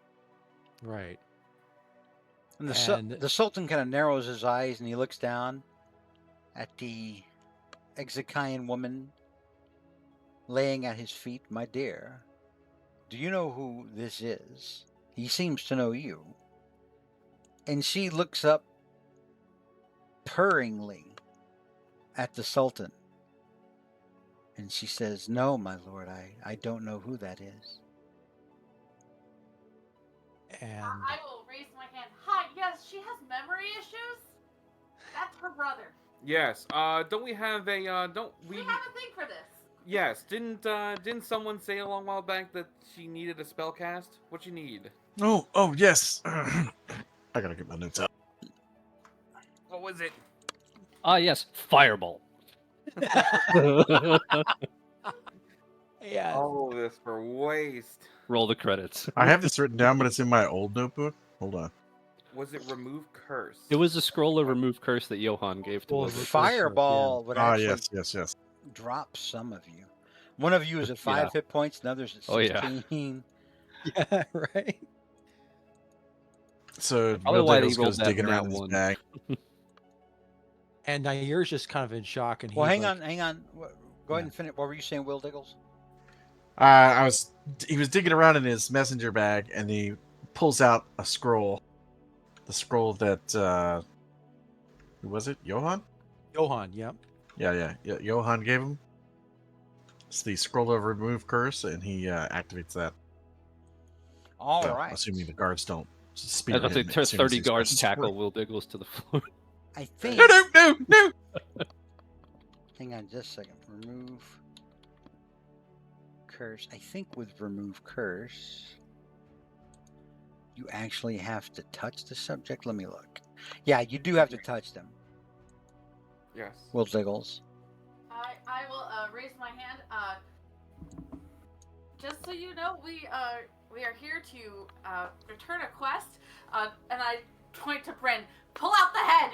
right. And And the Sultan kind of narrows his eyes and he looks down at the Exakayan woman laying at his feet. My dear, do you know who this is? He seems to know you. And she looks up purringly at the Sultan. And she says, no, my lord, I don't know who that is. and I will raise my hand. Hi, yes, she has memory issues. That's her brother. Yes. Don't we have a don't We we? have a thing for this. Yes. Didn't someone say a long while back that she needed a spell cast? What you need? Oh, yes. I gotta get my notes out. What was it? Ah, yes, fireball. yeah, All this for waste. Roll the credits. I have this written down, but it's in my old notebook. Hold on. Was it remove curse? It was a scroll of remove curse that Johann gave to Well, Wilbur. Fireball would Ah, actually yes. drop some of you. One of you is at 5 Yeah. hit points, another's at Oh, yeah. 16. yeah, right. So Probably Will why they Diggles rolled goes that digging nat around in his one. bag. And Nair's just kind of in shock, and he's Well, hang like, on. Go ahead and finish. What were you saying, Will Diggles? He was digging around in his messenger bag, and he pulls out a scroll. The scroll that who was it? Johann? Johann, yep. Yeah. Johann gave him. It's the scroll of remove curse, and he activates that. All Well, right. assuming the guards don't spear As I him. say, as soon as 30 he's guards pressed tackle scroll. Will Diggles to the floor. I think. No! Hang on just a second. Remove curse. I think with remove curse, you actually have to touch the subject. Let me look. Yeah, you do have to touch them, Yes. Will Diggles. I will raise my hand. Just so you know, we are here to return a quest. And I point to Bryn. Pull out the head.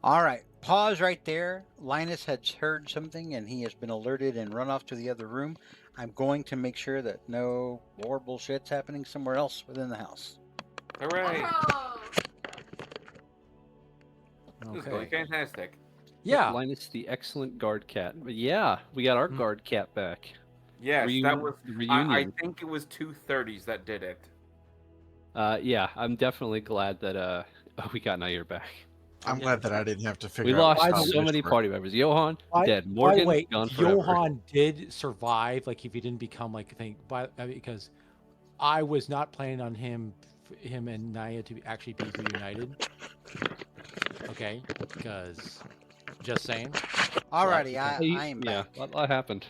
All right. Pause right there. Linus has heard something and he has been alerted and run off to the other room. I'm going to make sure that no war bullshit's happening somewhere else within the house. Hooray! Oh. This is going Okay. fantastic. Yeah. Linus the excellent guard cat. But yeah, we got our Hmm. guard cat back. Yes, that was. The I reunion. think it was 230s that did it. Yeah, I'm definitely glad that we got Nair back. I'm glad that I didn't have to figure We out. lost how By to so wish many for it. party members. Johann dead. By the Morgan way, gone forever. Johann did survive. Like, if he didn't become like because I was not planning on him and Naya to actually be reunited. Okay, because just saying. Alrighty, I am Yeah, back. what happened?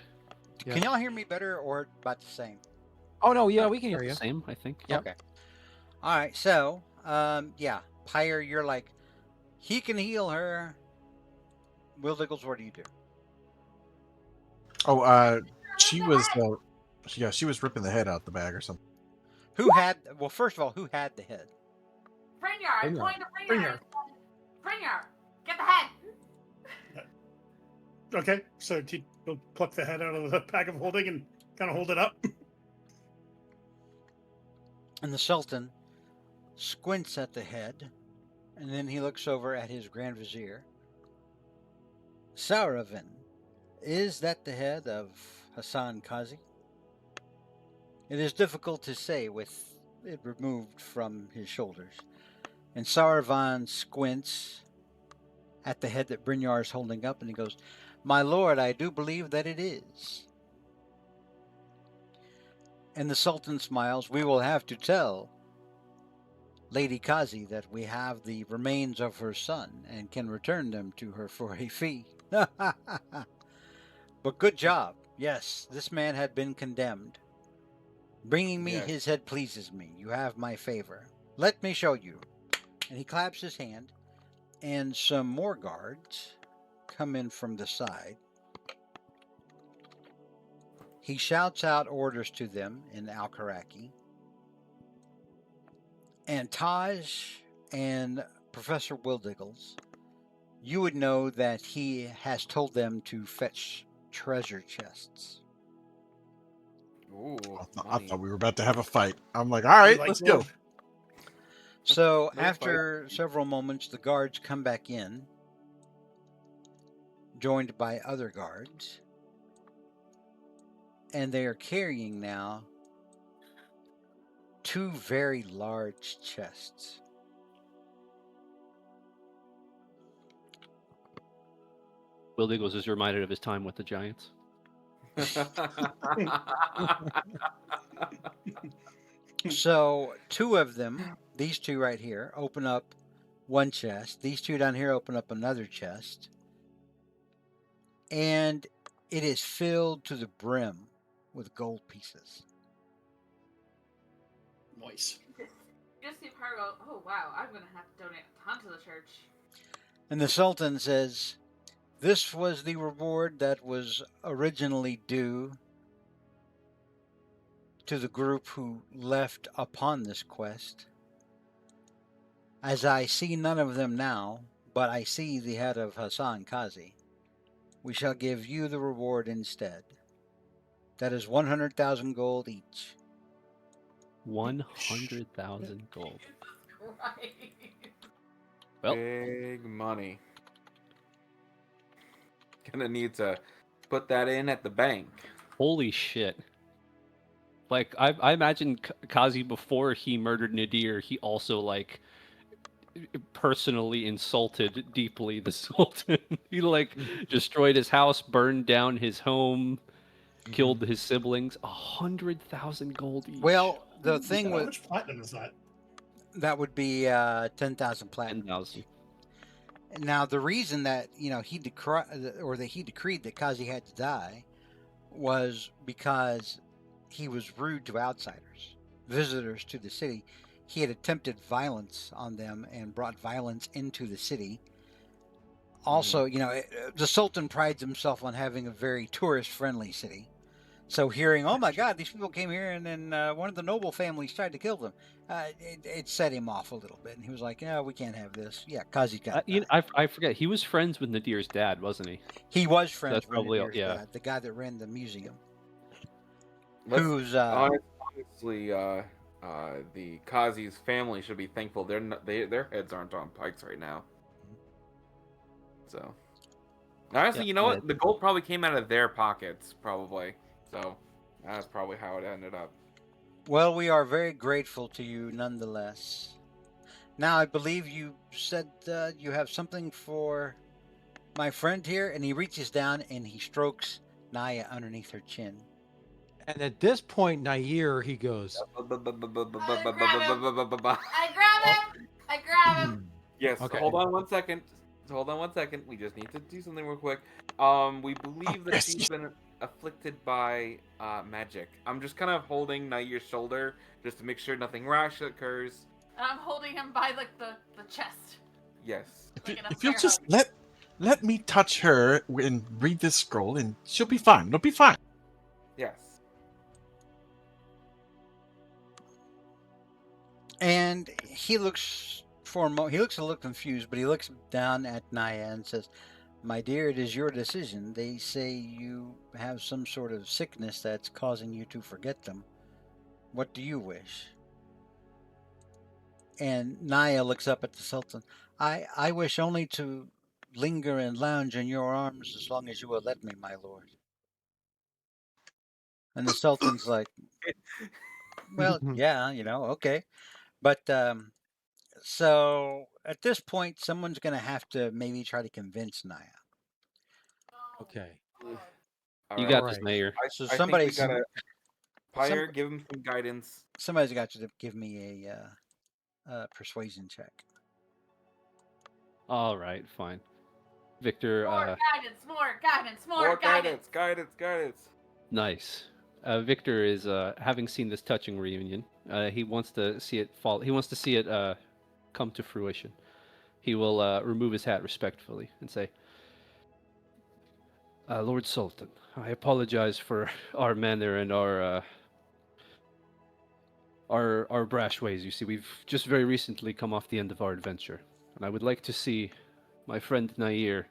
Yeah. Can y'all hear me better or about the same? Oh no, yeah, we can hear you. Same, I think. Yep. Okay. All right. So, yeah, Pyre, you're like, he can heal her. Will Diggles, what do you do? Oh, she was. Yeah, she was ripping the head out the bag or something. Who had? Well, first of all, who had the head? Brynjar. I Brynjar. point to Brynjar. Brynjar. Brynjar, get the head. Okay, so he'll pluck the head out of the pack of holding and kind of hold it up. And the Sultan squints at the head, and then he looks over at his Grand Vizier. Sauravin, is that the head of Hassan Kazi? It is difficult to say with it removed from his shoulders. And Sauravin squints at the head that Brynjar is holding up, and he goes, my lord, I do believe that it is. And the Sultan smiles, we will have to tell Lady Kazi that we have the remains of her son and can return them to her for a fee. But good job. Yes, this man had been condemned. Bringing me Yes. his head pleases me. You have my favor. Let me show you. And he claps his hand, and some more guards come in from the side. He shouts out orders to them in Al-Karaki. And Taj and Professor Wildiggles, you would know that he has told them to fetch treasure chests. Ooh, I money. thought we were about to have a fight. I'm like, all right, like let's go. gold. So No fight. after several moments, the guards come back in, joined by other guards, and they are carrying now 2 very large chests. Wildiggles is reminded of his time with the Giants. So 2 of them, these 2 right here, open up one chest. These 2 down here open up another chest. And it is filled to the brim with gold pieces. Nice. Just see part go, oh wow, I'm gonna have to donate a ton to the church. And the Sultan says, this was the reward that was originally due to the group who left upon this quest. As I see none of them now, but I see the head of Hassan Kazi, we shall give you the reward instead. That is 100,000 gold each. 100,000 gold. Right. Well, Big money. Gonna need to put that in at the bank. holy shit. Like, I imagine Kazi, before he murdered Nadir, he also, like, personally insulted deeply the Sultan. He, like, destroyed his house, burned down his home, killed his siblings. 100,000 gold each. Well, the thing How with much platinum is that? that would be 10,000 platinum. 10,000. Now, the reason that he decreed that Kazi had to die was because he was rude to outsiders, visitors to the city. He had attempted violence on them and brought violence into the city. Also, the Sultan prides himself on having a very tourist-friendly city. So hearing, oh my God, these people came here and then one of the noble families tried to kill them, it set him off a little bit. And he was like, yeah, we can't have this. Yeah, Kazi got I forget. He was friends with Nadir's dad, wasn't he? He was friends That's with probably Nadir's yeah. dad, the guy that ran the museum. Let's- Who's honestly, the Kazi's family should be thankful their heads aren't on pikes right now. So, honestly, Yeah, you know I- what? The gold probably came out of their pockets, probably. So, that's probably how it ended up. well, we are very grateful to you nonetheless. Now, I believe you said you have something for my friend here, and he reaches down and he strokes Naya underneath her chin. And at this point, Nair, he goes, I grab him. I grab him. Yes, Okay. hold on 1 second. Hold on 1 second. We just need to do something real quick. We believe that yes, she's yes. been afflicted by magic. I'm just kind of holding Nair's shoulder just to make sure nothing rash occurs. And I'm holding him by like the chest. Yes. Like in a If you'll fair just hug. let me touch her and read this scroll, and she'll be fine. It'll be fine. Yes. And he looks for a moment. He looks a little confused, but he looks down at Naya and says, "My dear, it is your decision. They say you have some sort of sickness that's causing you to forget them. What do you wish?" And Naya looks up at the Sultan. I wish only to linger and lounge in your arms as long as you will let me, my lord." And the Sultan's like, well, yeah, okay. But so at this point, someone's going to have to maybe try to convince Naya. okay. All You right. got All this, right. Mayor. So I think we somebody's gotta. Pyre, some- give him some guidance. somebody's got to give me a persuasion check. All right, fine. Victor, More guidance. More guidance. More More guidance. guidance. nice. Victor is having seen this touching reunion. He wants to see it fall. He wants to see it come to fruition. He will remove his hat respectfully and say, "Lord Sultan, I apologize for our manner and our our brash ways. You see, we've just very recently come off the end of our adventure, and I would like to see my friend Nair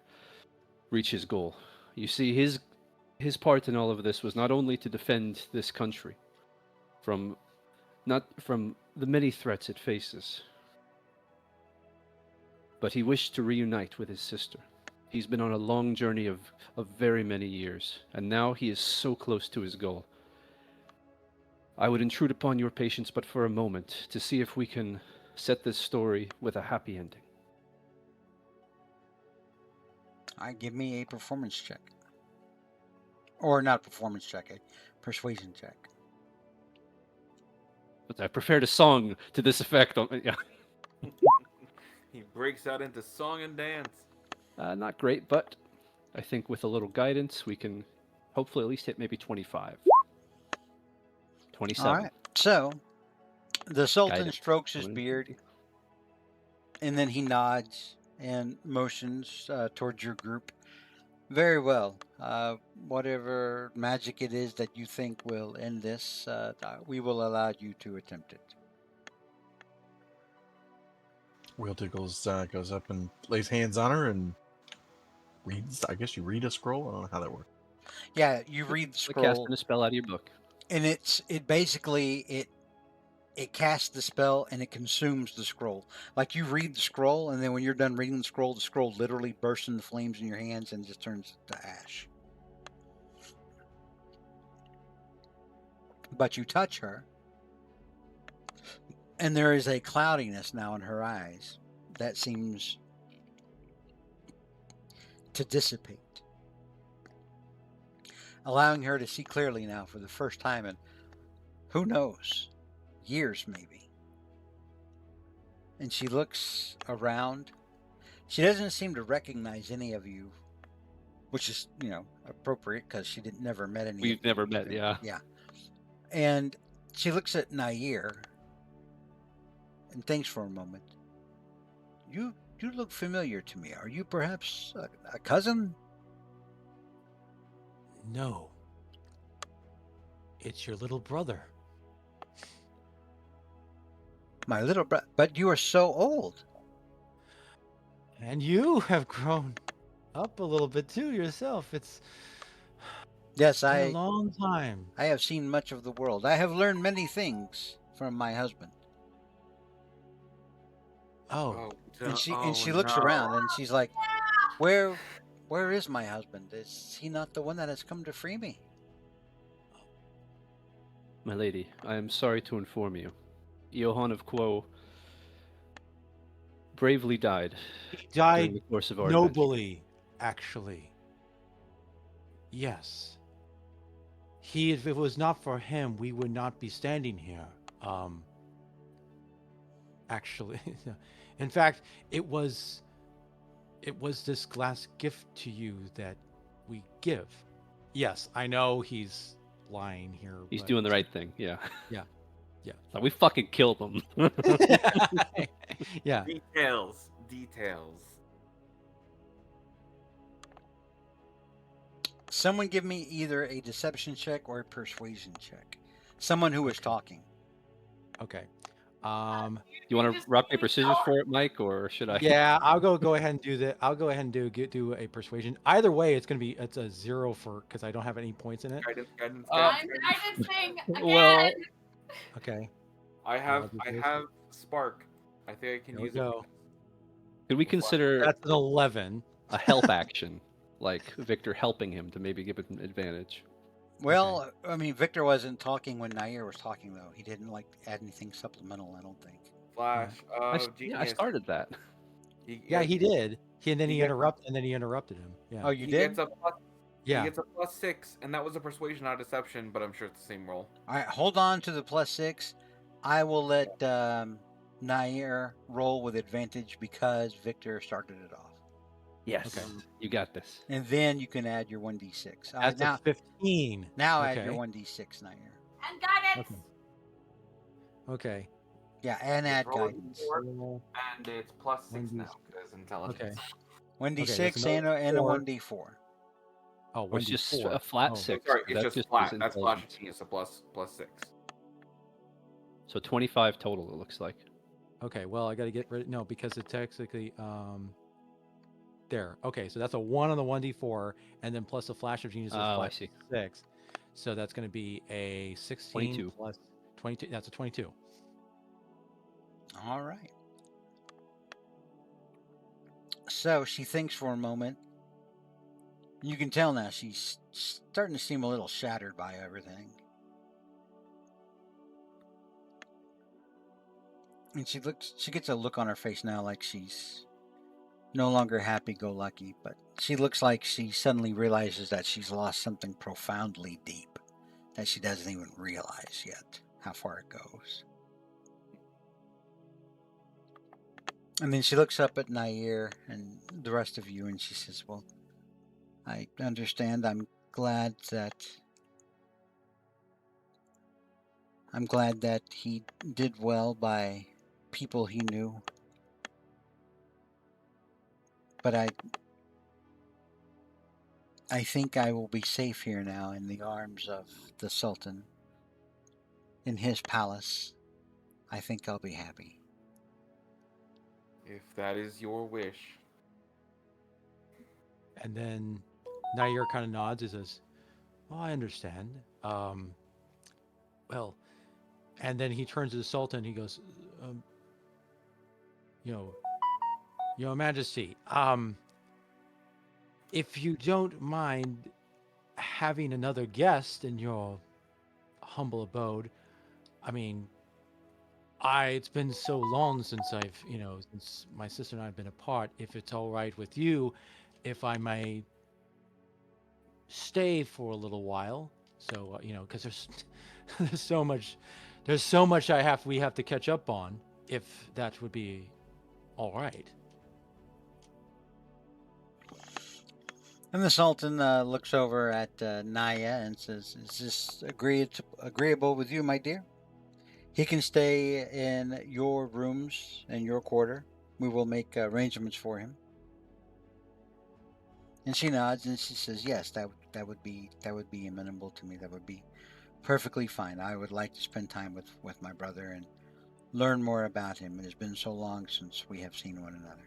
reach his goal. You see, his part in all of this was not only to defend this country from not from the many threats it faces, but he wished to reunite with his sister. He's been on a long journey of very many years, and now he is so close to his goal. I would intrude upon your patience but for a moment to see if we can set this story with a happy ending. Give me a performance check. Or not performance check, a persuasion check. But I prepared a song to this effect. Yeah, He breaks out into song and dance. not great, but I think with a little guidance, we can hopefully at least hit maybe 25. 27. All right. So the Sultan Guidance. strokes his Coming in beard, handy. and then he nods and motions towards your group. Very well. Whatever magic it is that you think will end this, we will allow you to attempt it. Wheeltickles goes up and lays hands on her and reads. I guess you read a scroll. I don't know how that works. Yeah, you read the Like scroll, casting a spell out of your book. and it basically it casts the spell and it consumes the scroll. Like you read the scroll, and then when you're done reading the scroll literally bursts into flames in your hands and just turns to ash. But you touch her, and there is a cloudiness now in her eyes that seems to dissipate, allowing her to see clearly now for the first time in, who knows, years maybe. And she looks around. She doesn't seem to recognize any of you, which is, appropriate because she never met any of We've you. never met, yeah. Yeah. And she looks at Nair and thinks for a moment. You look familiar to me. Are you perhaps a cousin? No. It's your little brother. My little brother. But you are so old. And you have grown up a little bit too yourself. It's Yes, been a long time. I have seen much of the world. I have learned many things from my husband. Oh, And she looks around and she's like, Where is my husband? Is he not the one that has come to free me? My lady, I am sorry to inform you. Johann of Quo bravely died he during died the course of our adventure. nobly, actually. Yes. If it was not for him, we would not be standing here. Actually, in fact, it was this glass gift to you that we give. Yes, I know he's lying here. He's but... doing the right thing, yeah. Yeah. Like, we fucking killed him. Yeah. Details. Someone give me either a deception check or a persuasion check. Someone who is talking. Okay. You want to rock, paper, scissors for it, Mike, or should I? Yeah, I'll go ahead and do that. I'll go ahead and do a persuasion. Either way, it's a 0 because I don't have any points in it. Guidance. I'm guidancing again. Well, Okay. I have spark. I think I can There we use it. go. could we consider That's an 11. a help action, like Victor helping him to maybe give it an advantage? Well, I mean, Victor wasn't talking when Nair was talking, though. He didn't add anything supplemental, I don't think. Flash. I Genius. started that. Yeah, he did. And then he he gets- interrupted him. Yeah. Oh, you He did? gets a plus. Yeah. He gets a +6, and that was a persuasion, not a deception. But I'm sure it's the same roll. All right, hold on to the +6. I will let Nair roll with advantage because Victor started it off. Yes. Okay. You got this. And then you can add your 1d6. That's now, a 15. now add Okay. your 1d6, Nair. And guidance. Okay. Yeah, and add Roll a guidance. d4, and it's +6 now 1d6. because intelligence. Okay. 1d6 that's and a four. 1d4. Oh, Or it's just 1d4. a flat Oh. 6. Sorry, it's That just is flat. That's Flash intelligence. Genius, a +6. So 25 total, it looks like. Okay, well, I got to get rid. No, because it technically there. Okay, so that's a 1 on the 1d4, and then plus the flash of genius is Oh, I 5, see. 6. So that's going to be a 16 22. plus 22. That's a 22. All right. So she thinks for a moment. You can tell now she's starting to seem a little shattered by everything. And she gets a look on her face now like she's no longer happy-go-lucky, but she looks like she suddenly realizes that she's lost something profoundly deep that she doesn't even realize yet how far it goes. And then she looks up at Nair and the rest of you and she says, well, I understand. I'm glad that he did well by people he knew. But I think I will be safe here now in the arms of the Sultan. In his palace. I think I'll be happy. If that is your wish. And then Nair kind of nods and says, "Oh, I understand. Well," and then he turns to the Sultan. He goes, "You know, Your Majesty, if you don't mind having another guest in your humble abode, I mean, it's been so long since since my sister and I have been apart. If it's all right with you, if I may stay for a little while, so because there's there's so much we have to catch up on. If that would be all right." And the Sultan looks over at Naya and says, is this agreeable with you, my dear? He can stay in your rooms and your quarter. We will make arrangements for him. And she nods and she says, yes, that would be amenable to me. That would be perfectly fine. I would like to spend time with my brother and learn more about him. It has been so long since we have seen one another.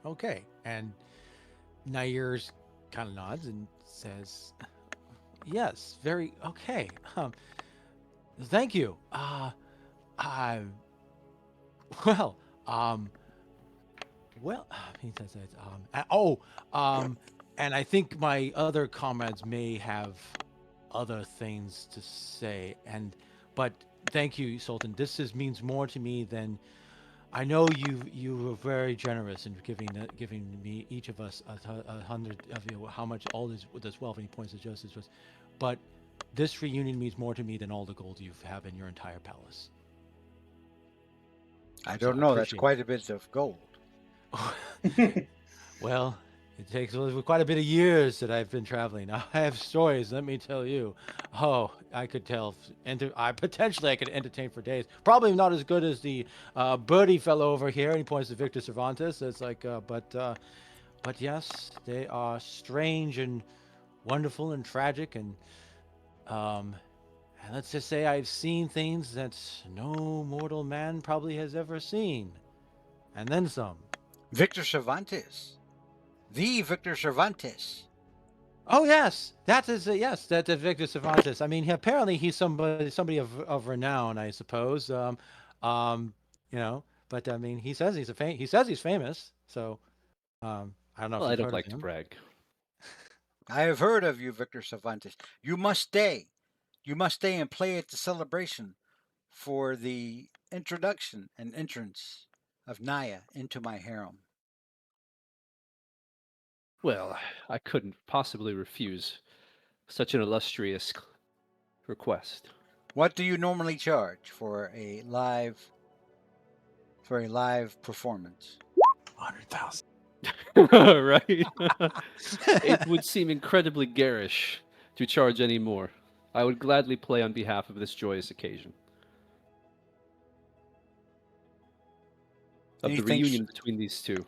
Okay. And Nair's kind of nods and says, "Yes, very okay. Thank you. I well, well, he says it. And I think my other comrades may have other things to say, but thank you, Sultan. Means more to me than I know. You were very generous in giving me each of us a hundred of how much all this wealth, and he points to Joseph was, but this reunion means more to me than all the gold you have in your entire palace. I So don't I know. That's appreciate quite a bit of gold. Well, it takes quite a bit of years that I've been traveling. I have stories, let me tell you. Oh, I could tell. I could entertain for days. Probably not as good as the birdie fellow over here. And he points to Victor Cervantes. It's like, but yes, they are strange and wonderful and tragic, and let's just say I've seen things that no mortal man probably has ever seen, and then some. Victor Cervantes. The Victor Cervantes. Oh yes, that is yes, that is Victor Cervantes. I mean, apparently he's somebody of renown, I suppose. Um, but I mean, he says he's famous. So, I don't know if Well, I you've don't heard of like to him. brag. I have heard of you, Victor Cervantes. You must stay. You must stay and play at the celebration for the introduction and entrance of Naya into my harem. Well, I couldn't possibly refuse such an illustrious request. What do you normally charge for a live performance? 100,000. Right? It would seem incredibly garish to charge any more. I would gladly play on behalf of this joyous occasion. And Of he the thinks reunion between these two.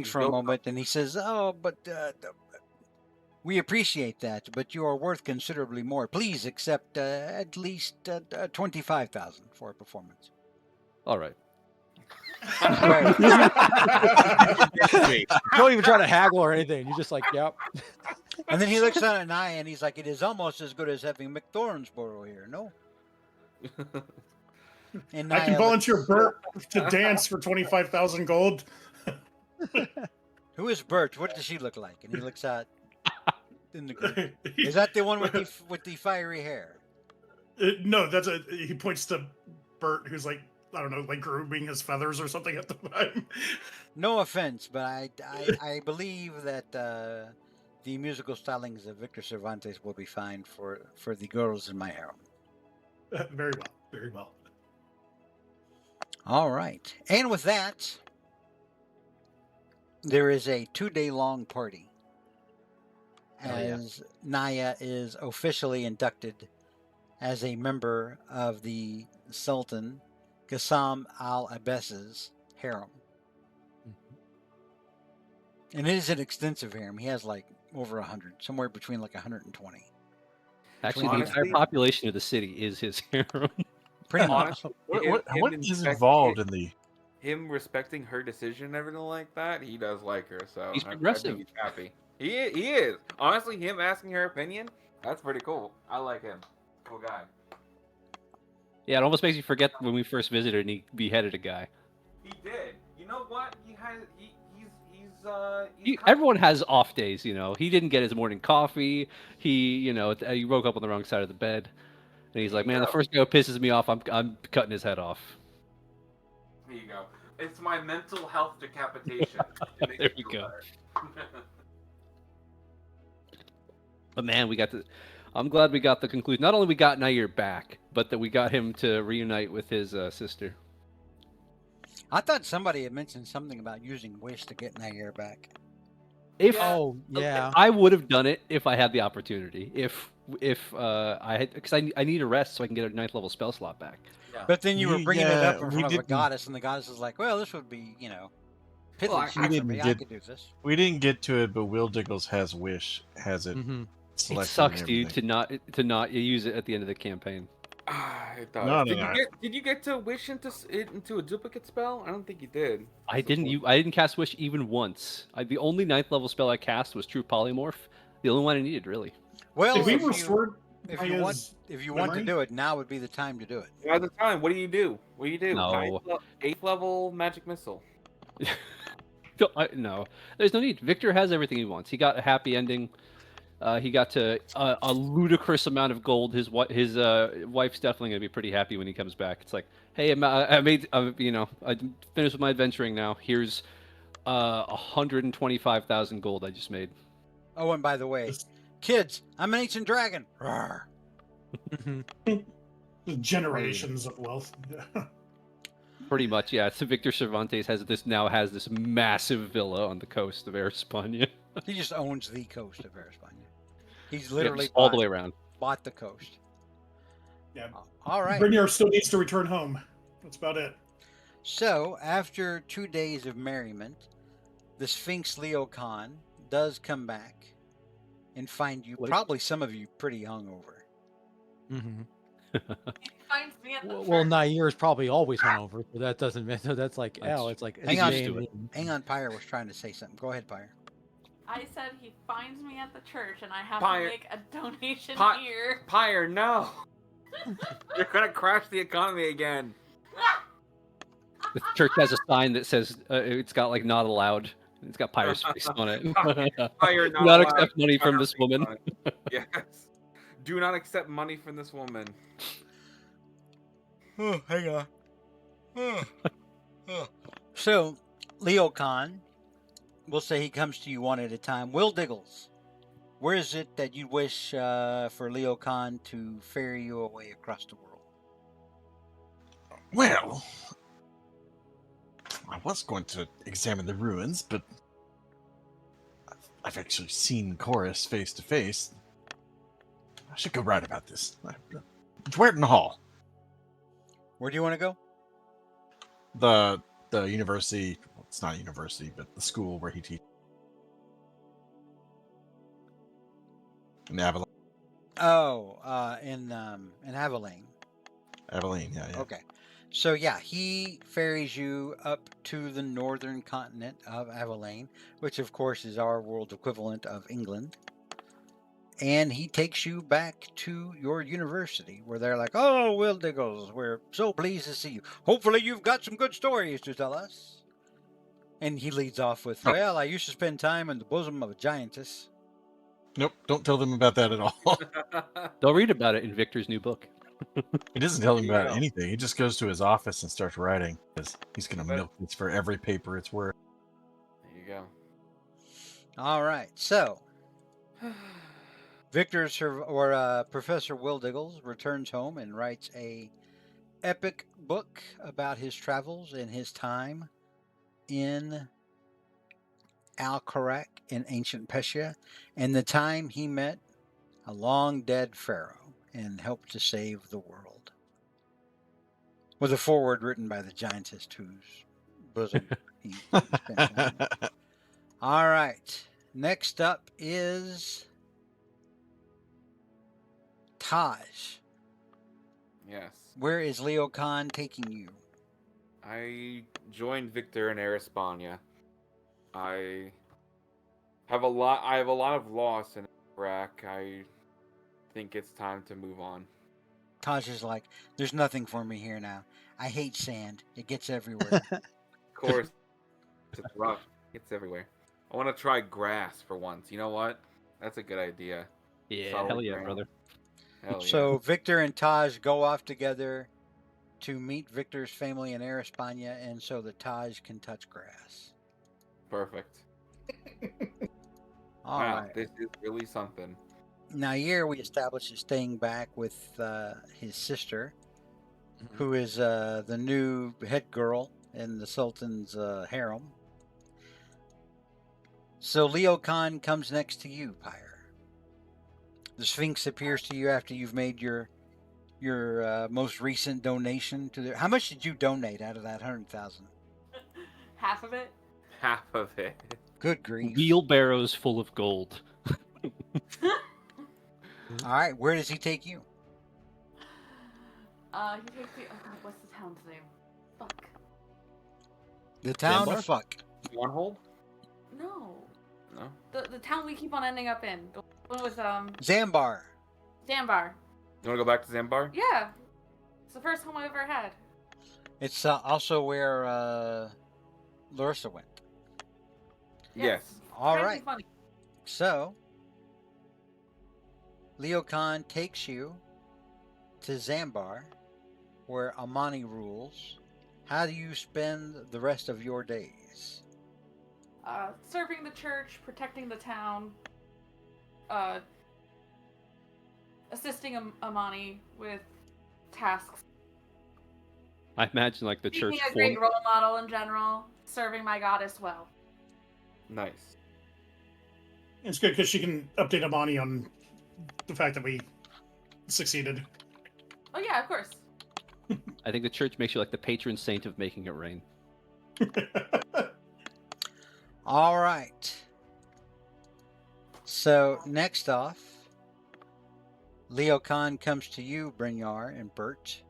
for a You'll moment, and he says, "Oh, but We appreciate that, but you are worth considerably more. Please accept at least 25,000 for a performance. All right. Right. Don't even try to haggle or anything. You're just like, yep. And then he looks at Naya and he's like, "It is almost as good as having McThornsboro here, no?" And I can Naya, volunteer Bert to dance for 25,000 gold. who is Bert? What does she look like? And he looks out in the group. Is that the one with the fiery hair? No, that's a. He points to Bert, who's like, I don't know, like grooming his feathers or something at the time. No offense, but I believe that the musical stylings of Victor Cervantes will be fine for the girls in my harem. Very well, very well. All right. And with that, there is a 2-day-long party as Naya is officially inducted as a member of the Sultan Qassam al-Abbas's harem. And it is an extensive harem. He has like over 100, somewhere between like 120. Actually, the Honestly- entire population of the city is his harem. Pretty much. Honestly, What him is respect- involved in the? him respecting her decision and everything like that? He does like her, so He's I think progressive. he's happy. He is. Honestly, him asking her opinion, that's pretty cool. I like him. Cool guy. Yeah, it almost makes you forget when we first visited and he beheaded a guy. He did. You know what? He's Everyone has off days, you know. He didn't get his morning coffee. He woke up on the wrong side of the bed, and he's like, "Man, the first guy who pisses me off, I'm cutting his head off." There you go. It's my mental health decapitation. It makes There me you feel go. better. But man, I'm glad we got the conclusion. Not only we got Nair back, but that we got him to reunite with his sister. I thought somebody had mentioned something about using Wish to get Nair back. If Oh, yeah. I would have done it if I had the opportunity. If I had, because I need a rest so I can get a 9th level spell slot back. But then you were bringing it up in we front of a didn't- goddess, and the goddess is like, "Well, this would be, Well, piddly I- shit we for didn't me. I get- could do this." We didn't get to it, but Will Diggles has has it Mm-hmm. It selected. sucks, and dude, everything. to not use it at the end of the campaign. It does. No, Did you get to wish into a duplicate spell? I don't think you did. I didn't cast Wish even once. The only 9th level spell I cast was True Polymorph. The only one I needed, really. Well, Did we if you, restore if you want to memory? do it, now would be the time to do it. At the time, what do you do? What do you do? No. 8th level magic missile. No, there's no need. Victor has everything he wants. He got a happy ending. He got to a ludicrous amount of gold. His wife's definitely gonna be pretty happy when he comes back. It's like, hey, I finished with my adventuring now. Here's 125,000 gold I just made. Oh, and by the way, kids, I'm an ancient dragon. Rawr. Generations of wealth. Pretty much, yeah. So Victor Cervantes has this massive villa on the coast of España. He just owns the coast of España. He's literally all the way around. bought the coast. Yeah. All right. Brynjar still needs to return home. That's about it. So, after 2 days of merriment, the Sphinx Leo Khan does come back and find you, probably some of you, pretty hungover. Mm-hmm. He finds me at the Well, church. Nair is probably always hungover, so that doesn't mean. So that's like, That's- it's like Hang it's on. May to it. and- Hang on, Pyre was trying to say something. Go ahead, Pyre. I said he finds me at the church and I have Pyre- to make a donation Pi- here. Pyre, no! You're gonna crash the economy again. The church has a sign that says it's got like "not allowed." It's got Pyre's face on it. Pyre, Not allowed. accept money from this woman. Yes. Do not accept money from this woman. Oh, hang on. So, Leo Khan, we'll say he comes to you one at a time. Will Diggles, where is it that you wish for Leo Khan to ferry you away across the world? Well, I was going to examine the ruins, but I've actually seen Chorus face to face. I should go write about this. Dwerton Hall, Where do you want to go? the university. Well, it's not a university, but the school where he teaches. In Abilene. In Abilene. Abilene, yeah. Okay. So yeah, he ferries you up to the northern continent of Abilene, which of course is our world equivalent of England. And he takes you back to your university where they're like, "Oh, Will Diggles, we're so pleased to see you. Hopefully you've got some good stories to tell us." And he leads off with, Oh. "Well, I used to spend time in the bosom of a giantess." Nope, don't tell them about that at all. They'll read about it in Victor's new book. He doesn't tell them There you about go. anything. He just goes to his office and starts writing because he's going to But- milk this for every paper it's worth. There you go. All right. So Professor Will Diggles returns home and writes a epic book about his travels and his time in Al-Karak in ancient Persia and the time he met a long dead pharaoh and helped to save the world. With a foreword written by the giantess whose bosom he spent time in. All right. Next up is Taj. Yes. Where is Leo Khan taking you? I joined Victor in Arispania. I have a lot of loss in Iraq. I think it's time to move on. Taj is like, "There's nothing for me here now. I hate sand. It gets everywhere." Of course, it's rough. It's everywhere. I want to try grass for once. You know what? That's a good idea. Yeah, Solid hell yeah, ground. brother. Hell yeah. So Victor and Taj go off together to meet Victor's family in Arispania, and so that Taj can touch grass. Perfect. All Wow, right. this is really something. Now here we establish is staying back with his sister, who is the new head girl in the Sultan's harem. So Leo Khan comes next to you, Pyre. The Sphinx appears to you after you've made your most recent donation to the. How much did you donate out of that 100,000? Half of it. Half of it. Good grief! Wheelbarrows full of gold. All right, where does he take you? He takes me. Oh God, what's the town's name? Fuck. The town Zambar? of fuck. You on hold? No. No. The town we keep on ending up in. The one with Zambar. Zambar. You want to go back to Zambar? Yeah. It's the first home I've ever had. It's also where Larissa went. Yes. All Trying to be right. funny. So, Leo Khan takes you to Zambar, where Amani rules. How do you spend the rest of your days? Serving the church, protecting the town, assisting Amani with tasks. I imagine like the Being church a great role model in general, serving my goddess well. Nice. It's good because she can update Amani on the fact that we succeeded. Oh yeah, of course. I think the church makes you like the patron saint of making it rain. All right. So, next off, Leo Khan comes to you, Brynjar and Bert,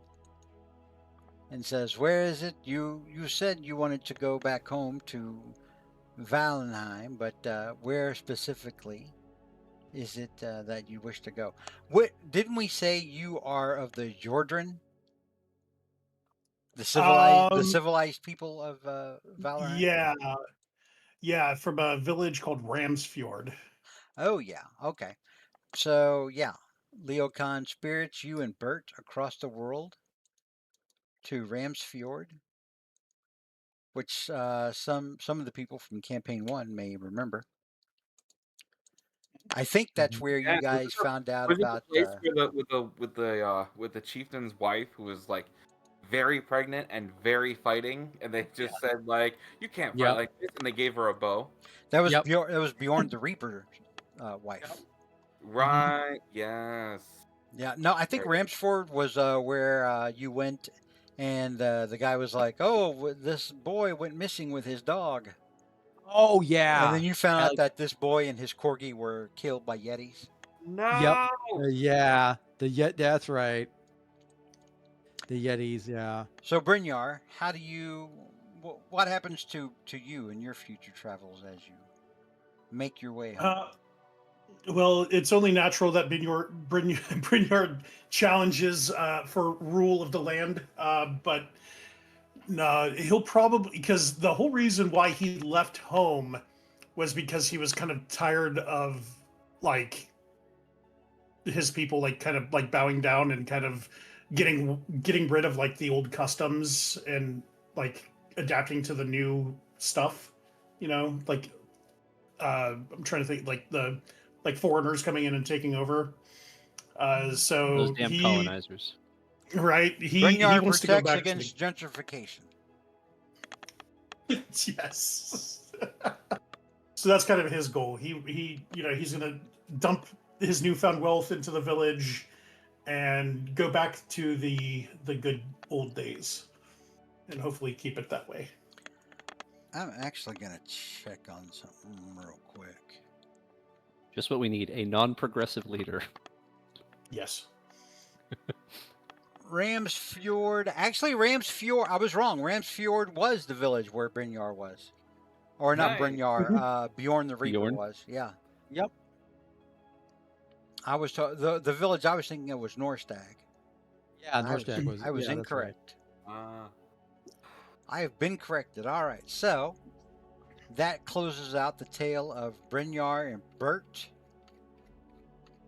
and says, "Where is it? You said you wanted to go back home to Valenheim, but where specifically is it that you wish to go? What didn't we say you are of the Jordran, the civilized people of Valenheim? Yeah, from a village called Ramsfjord. Oh yeah, okay. So yeah, Leo Khan spirits you and Bert across the world to Ramsfjord, which some of the people from Campaign 1 may remember. I think that's where you Yeah, guys found out was it about. the place with the chieftain's wife who was like very pregnant and very fighting, and they just said like, "You can't fight Yep. like this," and they gave her a bow. That was Yep. Bjorn. That was Bjorn the Reaper wife. Right. Yes. Yeah. No, I think Very- Ramsford was where you went, and the guy was like, "Oh, this boy went missing with his dog," Oh yeah. and then you found Hell out that this boy and his corgi were killed by Yetis. No. Yeah. That's right. The Yetis. Yeah. So Brynjar, how do you? What happens to you in your future travels as you make your way home? Well, it's only natural that Brynjord challenges for rule of the land, but no, he'll probably, because the whole reason why he left home was because he was kind of tired of like his people like kind of like bowing down and kind of getting rid of like the old customs and like adapting to the new stuff, like I'm trying to think like the like foreigners coming in and taking over. Those So damn colonizers. he Brynjar wants to go protects back to the against gentrification. yes. So that's kind of his goal. He's gonna dump his newfound wealth into the village and go back to the good old days, and hopefully keep it that way. I'm actually gonna check on something real quick. Just what we need, a non-progressive leader. Yes. Ramsfjord. Actually, Ramsfjord. I was wrong. Ramsfjord was the village where Brynjar was, or not Nice. Brynjar. Bjorn the Reaper Bjorn? was. Yeah, Yep. I was the village I was thinking of was Norstag. Yeah. I was, Norstag was. I was Yeah, that's right. incorrect. Uh, I have been corrected. All right, so that closes out the tale of Brynjar and Bert,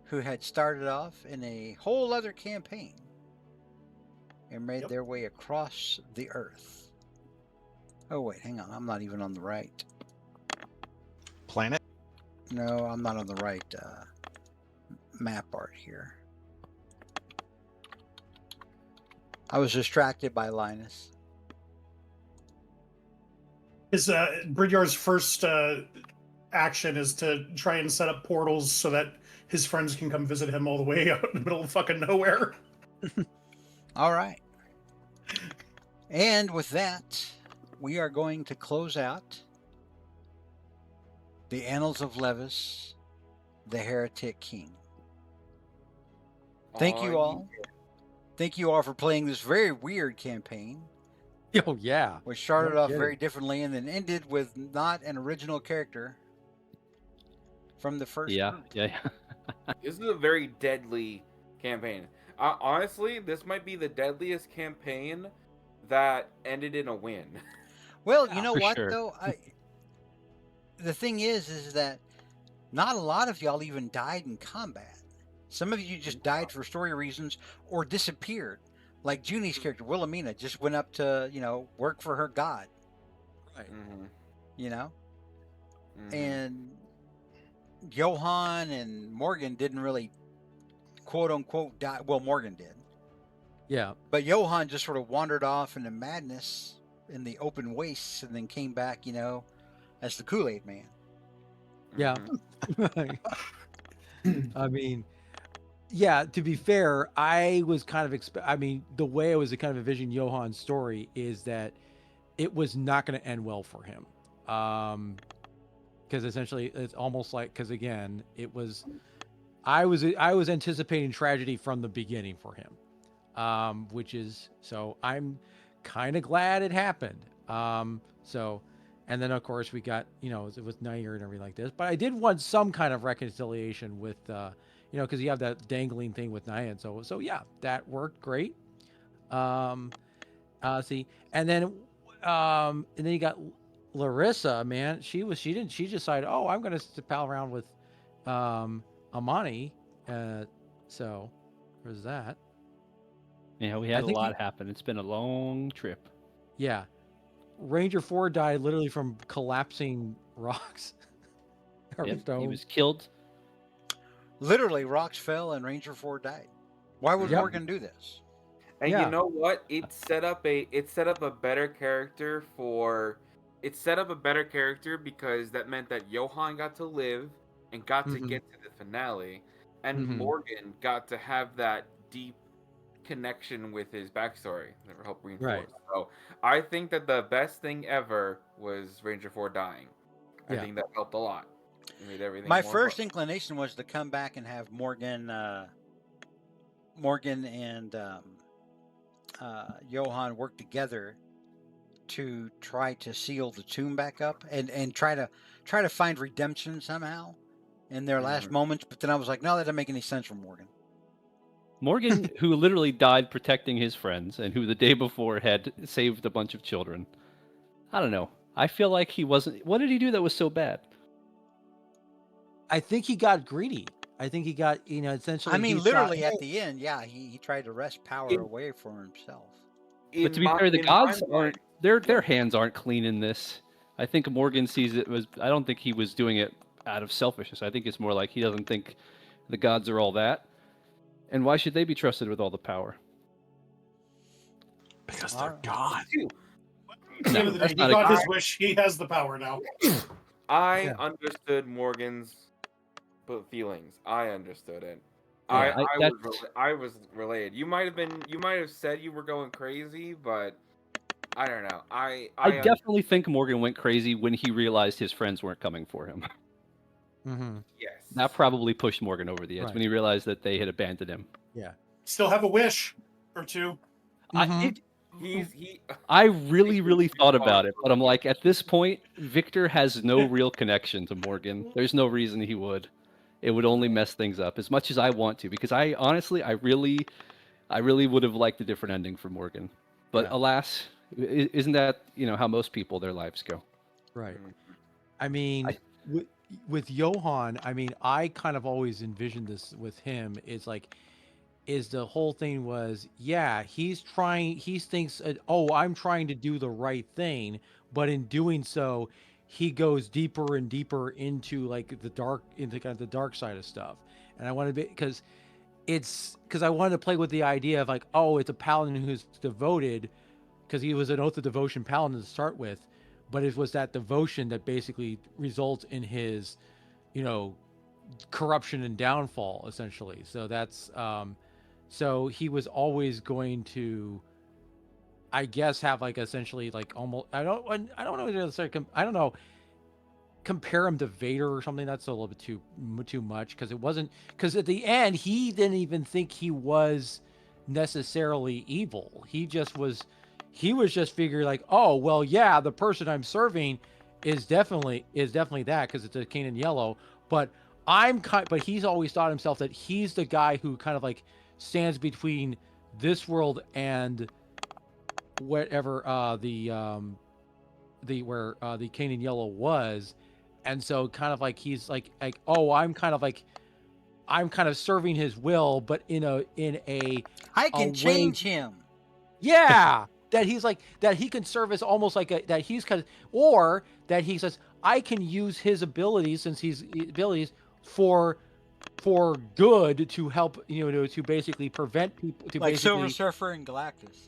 who had started off in a whole other campaign and made Yep. their way across the earth. Oh wait, hang on. I'm not even on the right. Planet. No, I'm not on the right map art here. I was distracted by Linus. His Brynjar's first action is to try and set up portals so that his friends can come visit him all the way out in the middle of fucking nowhere. All right. And with that, we are going to close out the Annals of Levis, the Heretic King. Thank you all. Thank you all for playing this very weird campaign, Oh yeah. which started No off kidding. very differently and then ended with not an original character from the first Yeah, group. yeah. This is a very deadly campaign. Honestly, this might be the deadliest campaign that ended in a win. Well, Yeah, you know for what sure. though? The thing is that not a lot of y'all even died in combat. Some of you just died for story reasons or disappeared. Like Junie's character, Wilhelmina, just went up to, work for her god, Right. Mm-hmm. you know? Mm-hmm. And Johann and Morgan didn't really quote unquote die. Well, Morgan did. Yeah. But Johann just sort of wandered off into madness in the open wastes and then came back, as the Kool-Aid man. Yeah. Mm-hmm. I mean, yeah, to be fair, I was kind of the way I was kind of envisioning Johann's story is that it was not going to end well for him. Because essentially it's almost like, because again, I was anticipating tragedy from the beginning for him. Which is, so I'm kind of glad it happened. And then of course we got, it was Nair and everything like this, but I did want some kind of reconciliation with, because you have that dangling thing with Naya. So yeah, that worked great. See, and then you got Larissa, man. She decided, oh, I'm going to pal around with, Amani. So there's that. Yeah, we I had a think lot happen. It's been a long trip. Yeah. Ranger 4 died literally from collapsing rocks. Or Yep, he stone. was killed. Literally, rocks fell and Ranger 4 died. Why would Yep. Morgan do this? And Yeah. you know what? It set up a better character because that meant that Johann got to live and got to Mhm. get to the finale, and Mhm. Morgan got to have that deep connection with his backstory that helped reinforce. Right. So I think that the best thing ever was Ranger 4 dying. I Yeah. think that helped a lot. It made everything My more first fun. inclination was to come back and have Morgan and Johann work together to try to seal the tomb back up and try to find redemption somehow in their last moments. But then I was like, no, that doesn't make any sense for Morgan. Morgan, who literally died protecting his friends and who the day before had saved a bunch of children. I don't know. I feel like he wasn't. What did he do that was so bad? I think he got greedy. I think he got, essentially. I mean, he thought, literally at the end, yeah, he tried to wrest power In- away from himself. But to be fair, the in my gods mind, aren't. Their hands aren't clean in this. I think Morgan sees it was. I don't think he was doing it out of selfishness. I think it's more like he doesn't think the gods are all that. And why should they be trusted with all the power? Because they're God. At the end of the day, he that's not got a- his wish. He has the power now. I Yeah. understood Morgan's feelings. I understood it. Yeah, I was relayed. You might have said you were going crazy, but I don't know. I definitely think Morgan went crazy when he realized his friends weren't coming for him. Mhm. yes. That probably pushed Morgan over the edge Right. when he realized that they had abandoned him. Yeah. Still have a wish or two. Mhm. I really thought about it, but I'm like, at this point, Victor has no real connection to Morgan. There's no reason he would. It would only mess things up as much as I want to, because I really would have liked a different ending for Morgan. But Yeah. alas, isn't that how most people their lives go? Right. I mean, with Johann, I mean, I kind of always envisioned this with him. Is the whole thing was, yeah, he thinks, oh, I'm trying to do the right thing, but in doing so, he goes deeper and deeper into into kind of the dark side of stuff. And I want to be, because I wanted to play with the idea of like, oh, it's a paladin who's devoted, because he was an oath of devotion paladin to start with, but it was that devotion that basically results in his, corruption and downfall, essentially. So that's so he was always going to, I guess, have like essentially like almost, I don't know, I don't know, compare him to Vader or something. That's a little bit too much, because it wasn't, because at the end he didn't even think he was necessarily evil. He was just figuring like, oh well, yeah, the person I'm serving is definitely that, because it's a Canaan Yellow, but but he's always thought himself that he's the guy who kind of like stands between this world and whatever the Canaan Yellow was. And so kind of like he's like oh, I'm kind of serving his will, but in a I can way, change him. yeah, that he's like, that he can serve as almost like that he's kind of, or that he says, I can use his abilities, since he's abilities for good, to help, to basically prevent people, to Like basically, Silver Surfer and Galactus.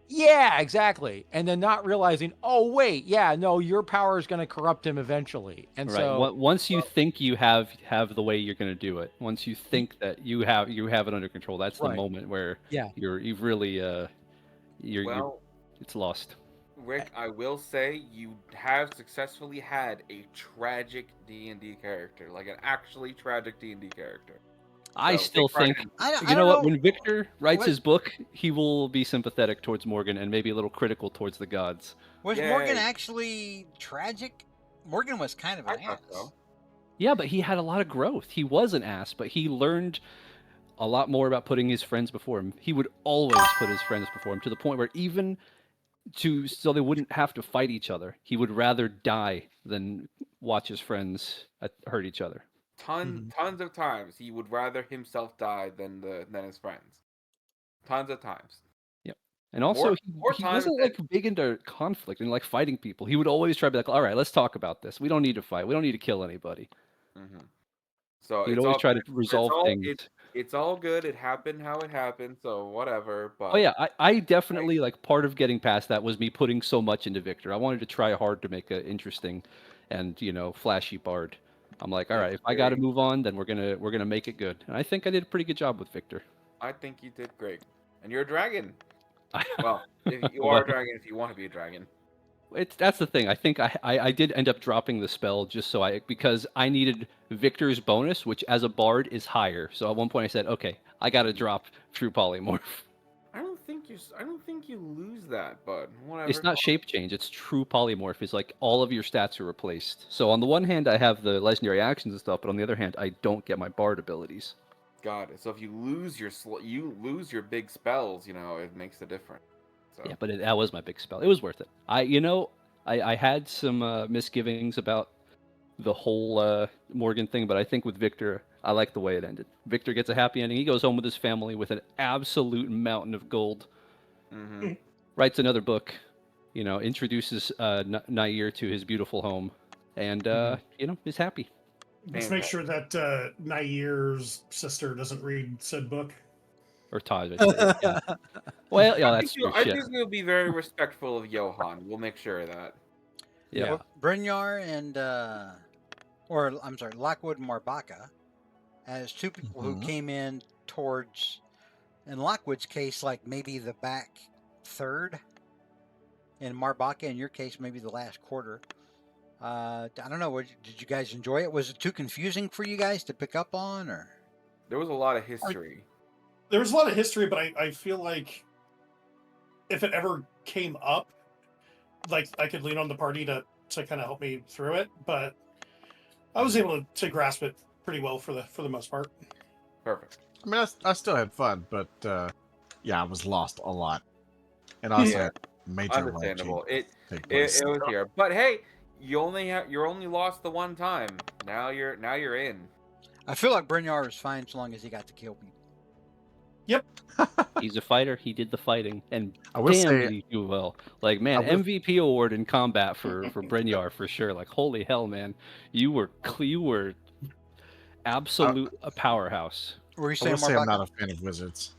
yeah, exactly. And then not realizing, oh wait, yeah, no, your power is going to corrupt him eventually. And Right. so Once you think you have the way you're going to do it, once you think that you have it under control, that's the Right. moment where Yeah. you've really Well, it's lost. Rick, I will say you have successfully had a tragic D&D character, like an actually tragic D&D character. I So, still take pride think, in- I you don't know what? know. When Victor writes What- his book, he will be sympathetic towards Morgan and maybe a little critical towards the gods. Was Yay. Morgan actually tragic? Morgan was kind of I an thought ass. so. Yeah, but he had a lot of growth. He was an ass, but he learned a lot more about putting his friends before him. He would always put his friends before him, to the point where even so they wouldn't have to fight each other, he would rather die than watch his friends hurt each other. Tons of times he would rather himself die than his friends. Tons of times. Yep. And also, More he times wasn't than- like big into conflict and like fighting people. He would always try to be like, all right, let's talk about this. We don't need to fight. We don't need to kill anybody. Mhm. So He would it's always all try to it's resolve all things. it's all good. It happened how it happened. So whatever. But Oh yeah, I definitely, like, part of getting past that was me putting so much into Victor. I wanted to try hard to make an interesting and flashy bard. I'm like, all right, if I got to Very- move on, then we're gonna make it good. And I think I did a pretty good job with Victor. I think you did great. And you're a dragon. Well, if you are Well, a dragon, if you want to be a dragon. That's the thing. I think I did end up dropping the spell just because I needed Victor's bonus, which as a bard is higher. So at one point I said, okay, I got to drop True Polymorph. I don't think you lose that, but whatever. It's not shape change. It's True Polymorph. It's like all of your stats are replaced. So on the one hand, I have the legendary actions and stuff, but on the other hand, I don't get my bard abilities. Got it. So if you lose you lose your big spells, it makes a difference. So. Yeah, but that was my big spell. It was worth it. I had some misgivings about the whole Morgan thing, but I think with Victor, I like the way it ended. Victor gets a happy ending. He goes home with his family with an absolute mountain of gold. Mm-hmm. Writes another book, introduces Nair to his beautiful home, and is happy. Let's make sure that Nair's sister doesn't read said book. Or Taj, I should say. Yeah. Well, yeah, that's true. I Shit. think we'll be very respectful of Johann. We'll make sure of that. Yeah. Well, Brynjar and Lockwood and Marbaka, as two people who came in towards, in Lockwood's case, like maybe the back third. In Marbaka, in your case, maybe the last quarter. I don't know. Did you guys enjoy it? Was it too confusing for you guys to pick up on, or? There was a lot of history. There was a lot of history, but I feel like if it ever came up, like I could lean on the party to kind of help me through it. But I was able to grasp it pretty well for the most part. Perfect. I mean, I still had fun, but I was lost a lot, and also had major understandable. life It take place. was here, but hey, you only lost the one time. Now you're in. I feel like Brynjar was fine so long as he got to kill people. Yep. He's a fighter. He did the fighting, and I will damn, say- did he do well. Like, man, MVP award in combat for Brynjar for sure. Like, holy hell, man, you were absolute a powerhouse. Were you I saying will say I'm Marbaka? not a fan of wizards.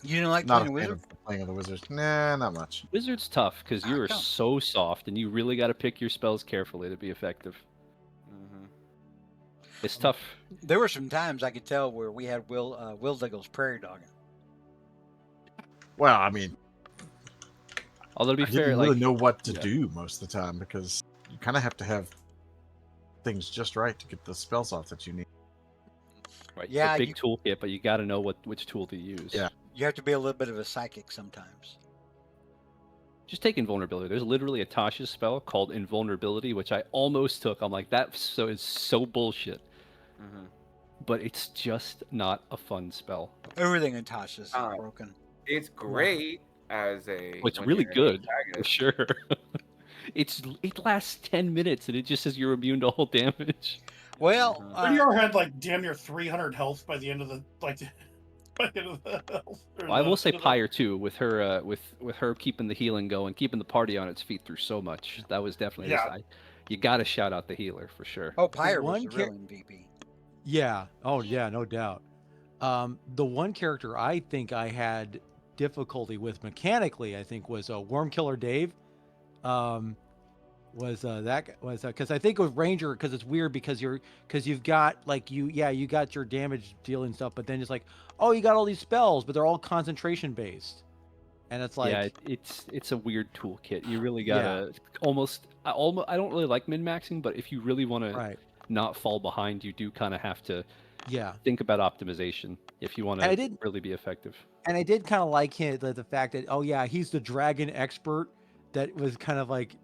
You didn't like Not playing a fan wizard? of playing of the wizards. Nah, not much. Wizard's tough because you are come? so soft, and you really got to pick your spells carefully to be effective. Mm-hmm. It's tough. There were some times I could tell where we had Will Diggle's prairie dogging. Well, I mean, Although to be I fair, didn't like really know what to yeah. do most of the time because you kind of have to have things just right to get the spells off that you need. right, Yeah, the big toolkit, but you got to know which tool to use. Yeah. You have to be a little bit of a psychic sometimes. Just take invulnerability. There's literally a Tasha's spell called invulnerability, which I almost took. I'm like, it's so bullshit. Mm-hmm. But it's just not a fun spell. Everything in Tasha's is Uh, broken. It's great as a. It's when really you're an good, for antagonist. sure. It lasts 10 minutes and it just says you're immune to all damage. Well, Brynjar had like damn near 300 health by the end of the health. Well, I will say Pyre too, with her with her keeping the healing going, keeping the party on its feet through so much. That was definitely you got to shout out the healer for sure. Oh, Pyre was one the real MVP. Yeah. Oh, yeah, no doubt. The one character I think I had difficulty with mechanically, I think, was Worm Killer Dave. Was because I think with Ranger, because it's weird because you've got like you got your damage dealing stuff, but then it's like, oh, you got all these spells, but they're all concentration based, and it's like, yeah, it's a weird toolkit. You really gotta I don't really like min maxing, but if you really want to not fall behind, you do kind of have to think about optimization if you want to really be effective. And I did kind of like the fact that he's the dragon expert. That was kind of like,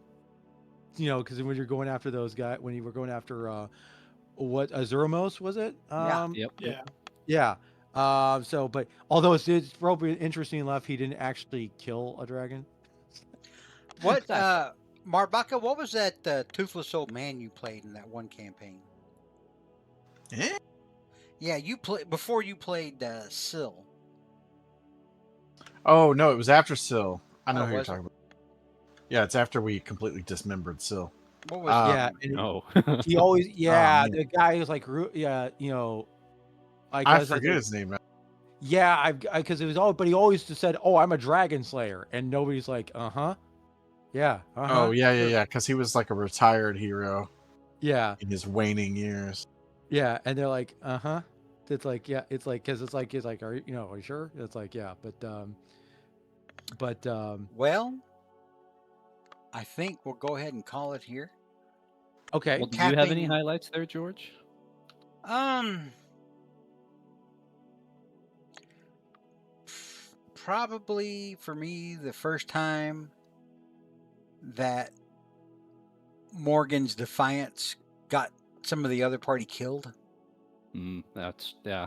because when you're going after those guys, when you were going after what Azuramos was it? Yeah. So, but although it's probably interesting enough, he didn't actually kill a dragon. What, Marbaka? What was that toothless old man you played in that one campaign? Eh? Yeah, before you played Syl. Oh no, it was after Syl. I know who you're was it? talking about. Yeah, it's after we completely dismembered Syl. What was No. He always man. the guy who's like I forget his name. Yeah, because it was but he always just said, "Oh, I'm a dragon slayer," and nobody's like, yeah, Oh yeah, because he was like a retired hero. Yeah, in his waning years. Yeah, and they're like, It's like, yeah, it's like, because it's like, are you sure? It's like, yeah, but well, I think we'll go ahead and call it here. Okay. Well, do you have any Capping- highlights there, George? Probably for me, the first time that Morgan's defiance got some of the other party killed. That's yeah.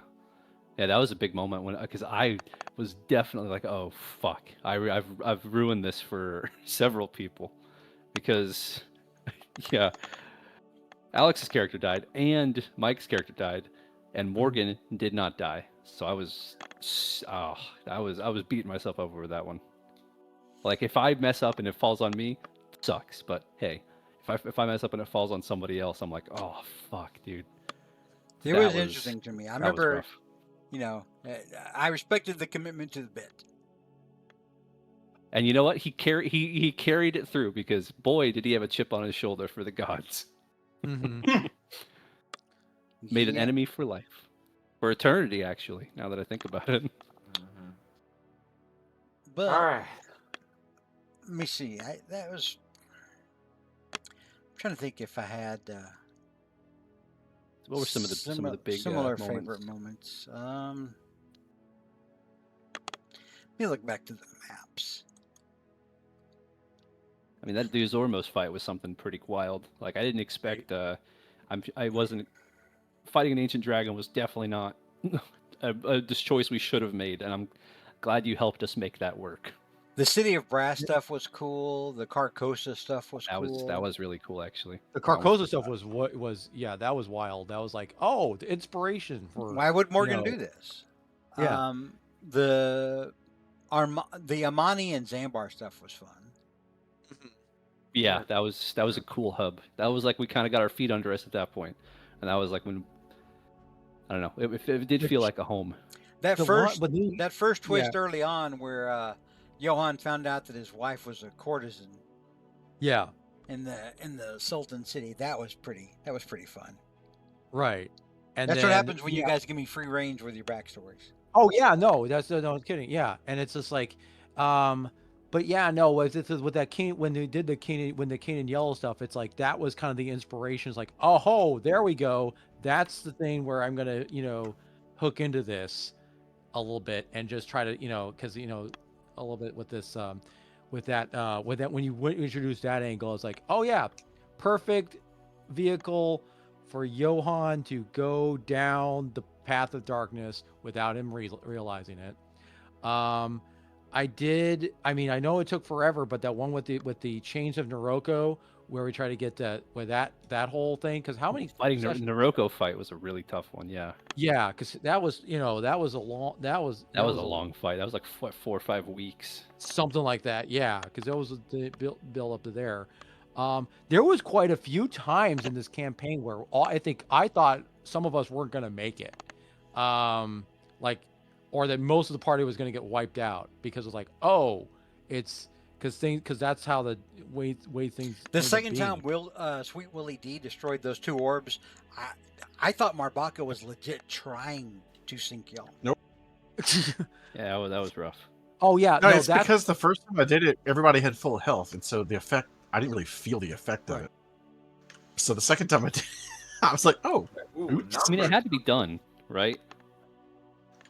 That was a big moment when because I was definitely like, oh fuck, I've ruined this for several people because yeah, Alex's character died and Mike's character died, and Morgan did not die. So I was I was beating myself up over that one. Like if I mess up and it falls on me, sucks. But hey, if I mess up and it falls on somebody else, I'm like, oh fuck, dude. It That was interesting to me. I that was remember, rough. I respected the commitment to the bit. And you know what? He carried it through because boy, did he have a chip on his shoulder for the gods. Mm-hmm. Made an Yeah. enemy for life, for eternity. Actually, now that I think about it. Mm-hmm. But All right. let me see. I'm trying to think if I had What were some of the big similar moments? favorite moments. Let me look back to the maps. I mean, that Duazormos fight was something pretty wild. Like I didn't expect. I wasn't fighting an ancient dragon was definitely not this choice we should have made, and I'm glad you helped us make that work. The City of Brass stuff was cool. The Carcosa stuff was cool. That was really cool, actually. The I almost Carcosa stuff forgot. was that was wild. That was like, oh, the inspiration for Why would Morgan know, do this? Yeah. The Amani and Zambar stuff was fun. Yeah, that was a cool hub. That was like we kind of got our feet under us at that point, and that was like when I don't know. It did feel like a home. That The first one- but the- that first twist early on where Johann found out that his wife was a courtesan Yeah. in the Sultan city, that was pretty fun. Right. And That's then, what happens when you yeah. guys give me free range with your backstories. Oh yeah, no, no, I'm kidding. Yeah, and it's just like, but yeah, no, with that King when they did the King and Yellow stuff, it's like that was kind of the inspiration. It's like, oh, there we go. That's the thing where I'm gonna, hook into this a little bit and just try to, because a little bit with this, with that when you introduce that angle, it's like, oh yeah, perfect vehicle for Johann to go down the path of darkness without him realizing it. I mean, I know it took forever, but that one with the chains of Noroko, where we try to get that whole thing, because how many Fighting sessions- Noroko fight was a really tough one. Yeah, Yeah, because that was that was a long that was a long fight. That was like 4 or 5 weeks. something like that. Yeah, because that was the build up to there. There was quite a few times in this campaign where I thought some of us weren't going to make it, like, or that most of the party was going to get wiped out because it's like, oh, it's because that's how the way things. The end up second being. time Sweet Willie D destroyed those 2 orbs, I thought Marbaka was legit trying to sink y'all. Yeah, that was rough. Oh yeah, No, no, it's that's because the first time I did it, everybody had full health, and so the effect, I didn't really feel the effect of Right. it. So the second time I did, I was like, oh, Ooh, oops. I mean, it had to be done, right?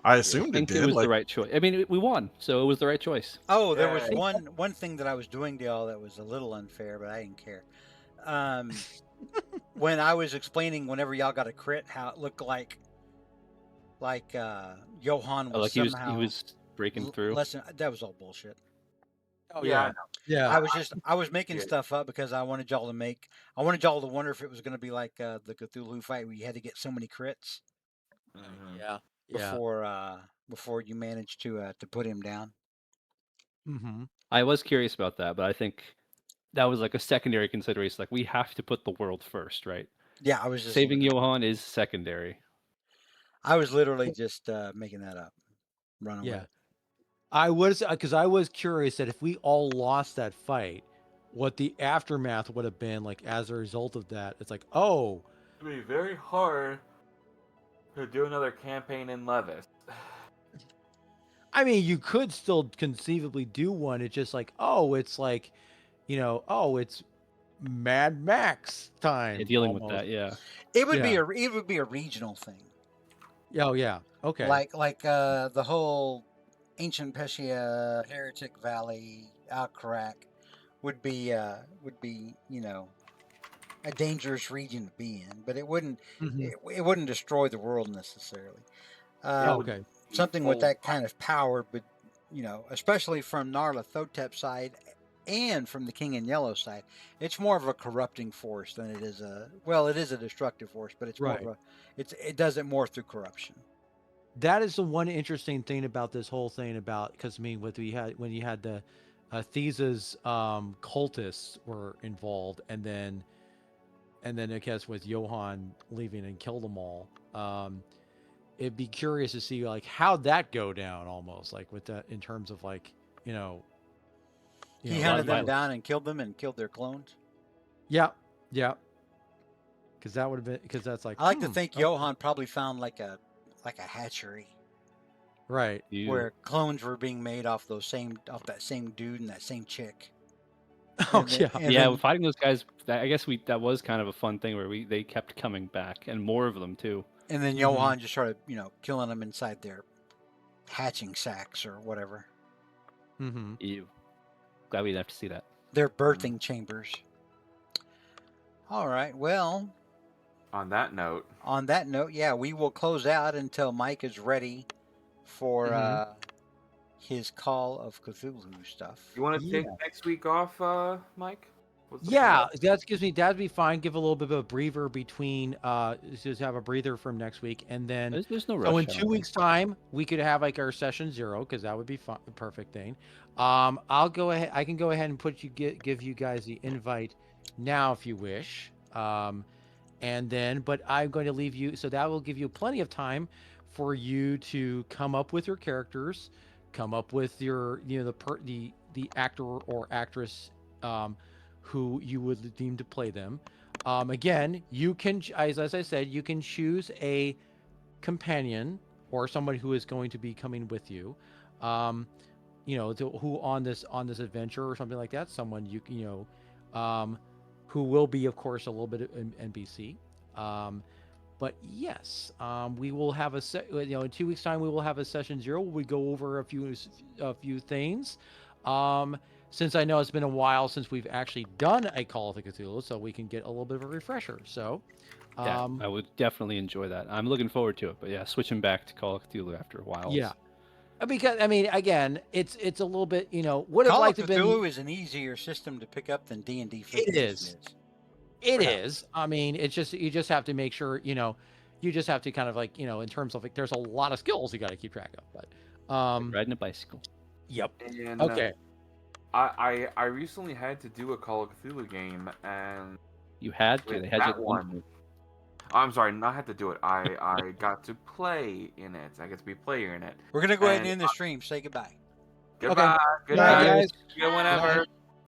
I I assumed it think did. it was Like, the right choice. I mean, we won, so it was the right choice. Oh, there was Yeah. one thing that I was doing to y'all that was a little unfair, but I didn't care. When I was explaining whenever y'all got a crit, how it looked like Johann was Like somehow he was breaking through. that was all bullshit. oh Yeah, I yeah, know. yeah. I was making Yeah. stuff up because I wanted y'all to wonder if it was going to be like the Cthulhu fight where you had to get so many crits Mhm. Yeah. before you managed to put him down. Mm-hmm. I was curious about that, but I think that was like a secondary consideration. Like we have to put the world first, right? Yeah, I was just Saving Johann is secondary. I was literally just making that up, running Yeah. with it. I was because I was curious that if we all lost that fight, what the aftermath would have been like as a result of that. It's like, oh, It'd be very hard to do another campaign in Levis. I mean, you could still conceivably do one. It's just like, oh, it's like, oh, it's Mad Max time. Yeah, dealing with almost. that, yeah. It would be Yeah. a regional thing. Oh yeah. Okay. Like the whole ancient Pesia, Heretic Valley, Alcarac would be a dangerous region to be in, but Mhm. it wouldn't destroy the world necessarily. It Uh, would Okay. be Something with full. that kind of power, but especially from Narlathotep's side and from the King in Yellow side, it's more of a corrupting force than it is it is a destructive force, but it's more of Right. it does it more through corruption. That is the one interesting thing about this whole thing about because I mean, when you had the Thesa's cultists were involved, and then I guess with Johann leaving and killed them all. It'd be curious to see like how'd that go down, almost like with that in terms of like you know, He A lot hunted of them violence. down and killed them and killed their clones. yeah, yeah, because that would have been because that's like I like to think okay. Johann probably found like a hatchery Right. You where clones were being made off that same dude and that same chick. Oh And then, yeah. and Yeah, then fighting those guys. I guess that was kind of a fun thing where they kept coming back and more of them too. and then Mhm. Johann just started, killing them inside their hatching sacks or whatever. Mm-hmm. You glad we didn't have to see that. Their birthing chambers. All right. Well, On that note, on that note, yeah, we will close out until Mike is ready for Mhm. his Call of Cthulhu stuff. you want to Yeah. take next week off, Mike? What's the Yeah, plan? that'd be fine. Give a little bit of a breather between just have a breather from next week, and then There's no so rush. in I don't 2 weeks' time we could have like our session 0 because that would be fun, perfect thing. I'll go ahead. I can go ahead and give you guys the invite now if you wish. And then but I'm going to leave you so that will give you plenty of time for you to come up with your characters, come up with your the actor or actress who you would deem to play them. Again, you can as I said, you can choose a companion or someone who is going to be coming with you. Um, who on this adventure or something like that. Someone who will be, of course, a little bit of NBC. Um, but yes, we will have in 2 weeks' time we will have a session 0 where we go over a few things. Um, since I know it's been a while since we've actually done a Call of the Cthulhu, so we can get a little bit of a refresher. So, Yeah, I would definitely enjoy that. I'm looking forward to it. But yeah, switching back to Call of Cthulhu after a while. yeah, because I mean, again, it's a little bit would have Call of liked to been. Cthulhu is an easier system to pick up than D&D 5th It edition is. is. It Yeah. is. I mean, it's just you just have to make sure you just have to kind of like in terms of like there's a lot of skills you got to keep track of. But Like riding a bicycle. yep. And Okay. I recently had to do a Call of Cthulhu game, and You had to. with They had you that at one, point. I'm sorry, not had to do it. I got to play in it. I get to be a player in it. We're going to go ahead and And end the stream. Say goodbye. goodbye. Good Bye, night. guys. See you whenever. Bye.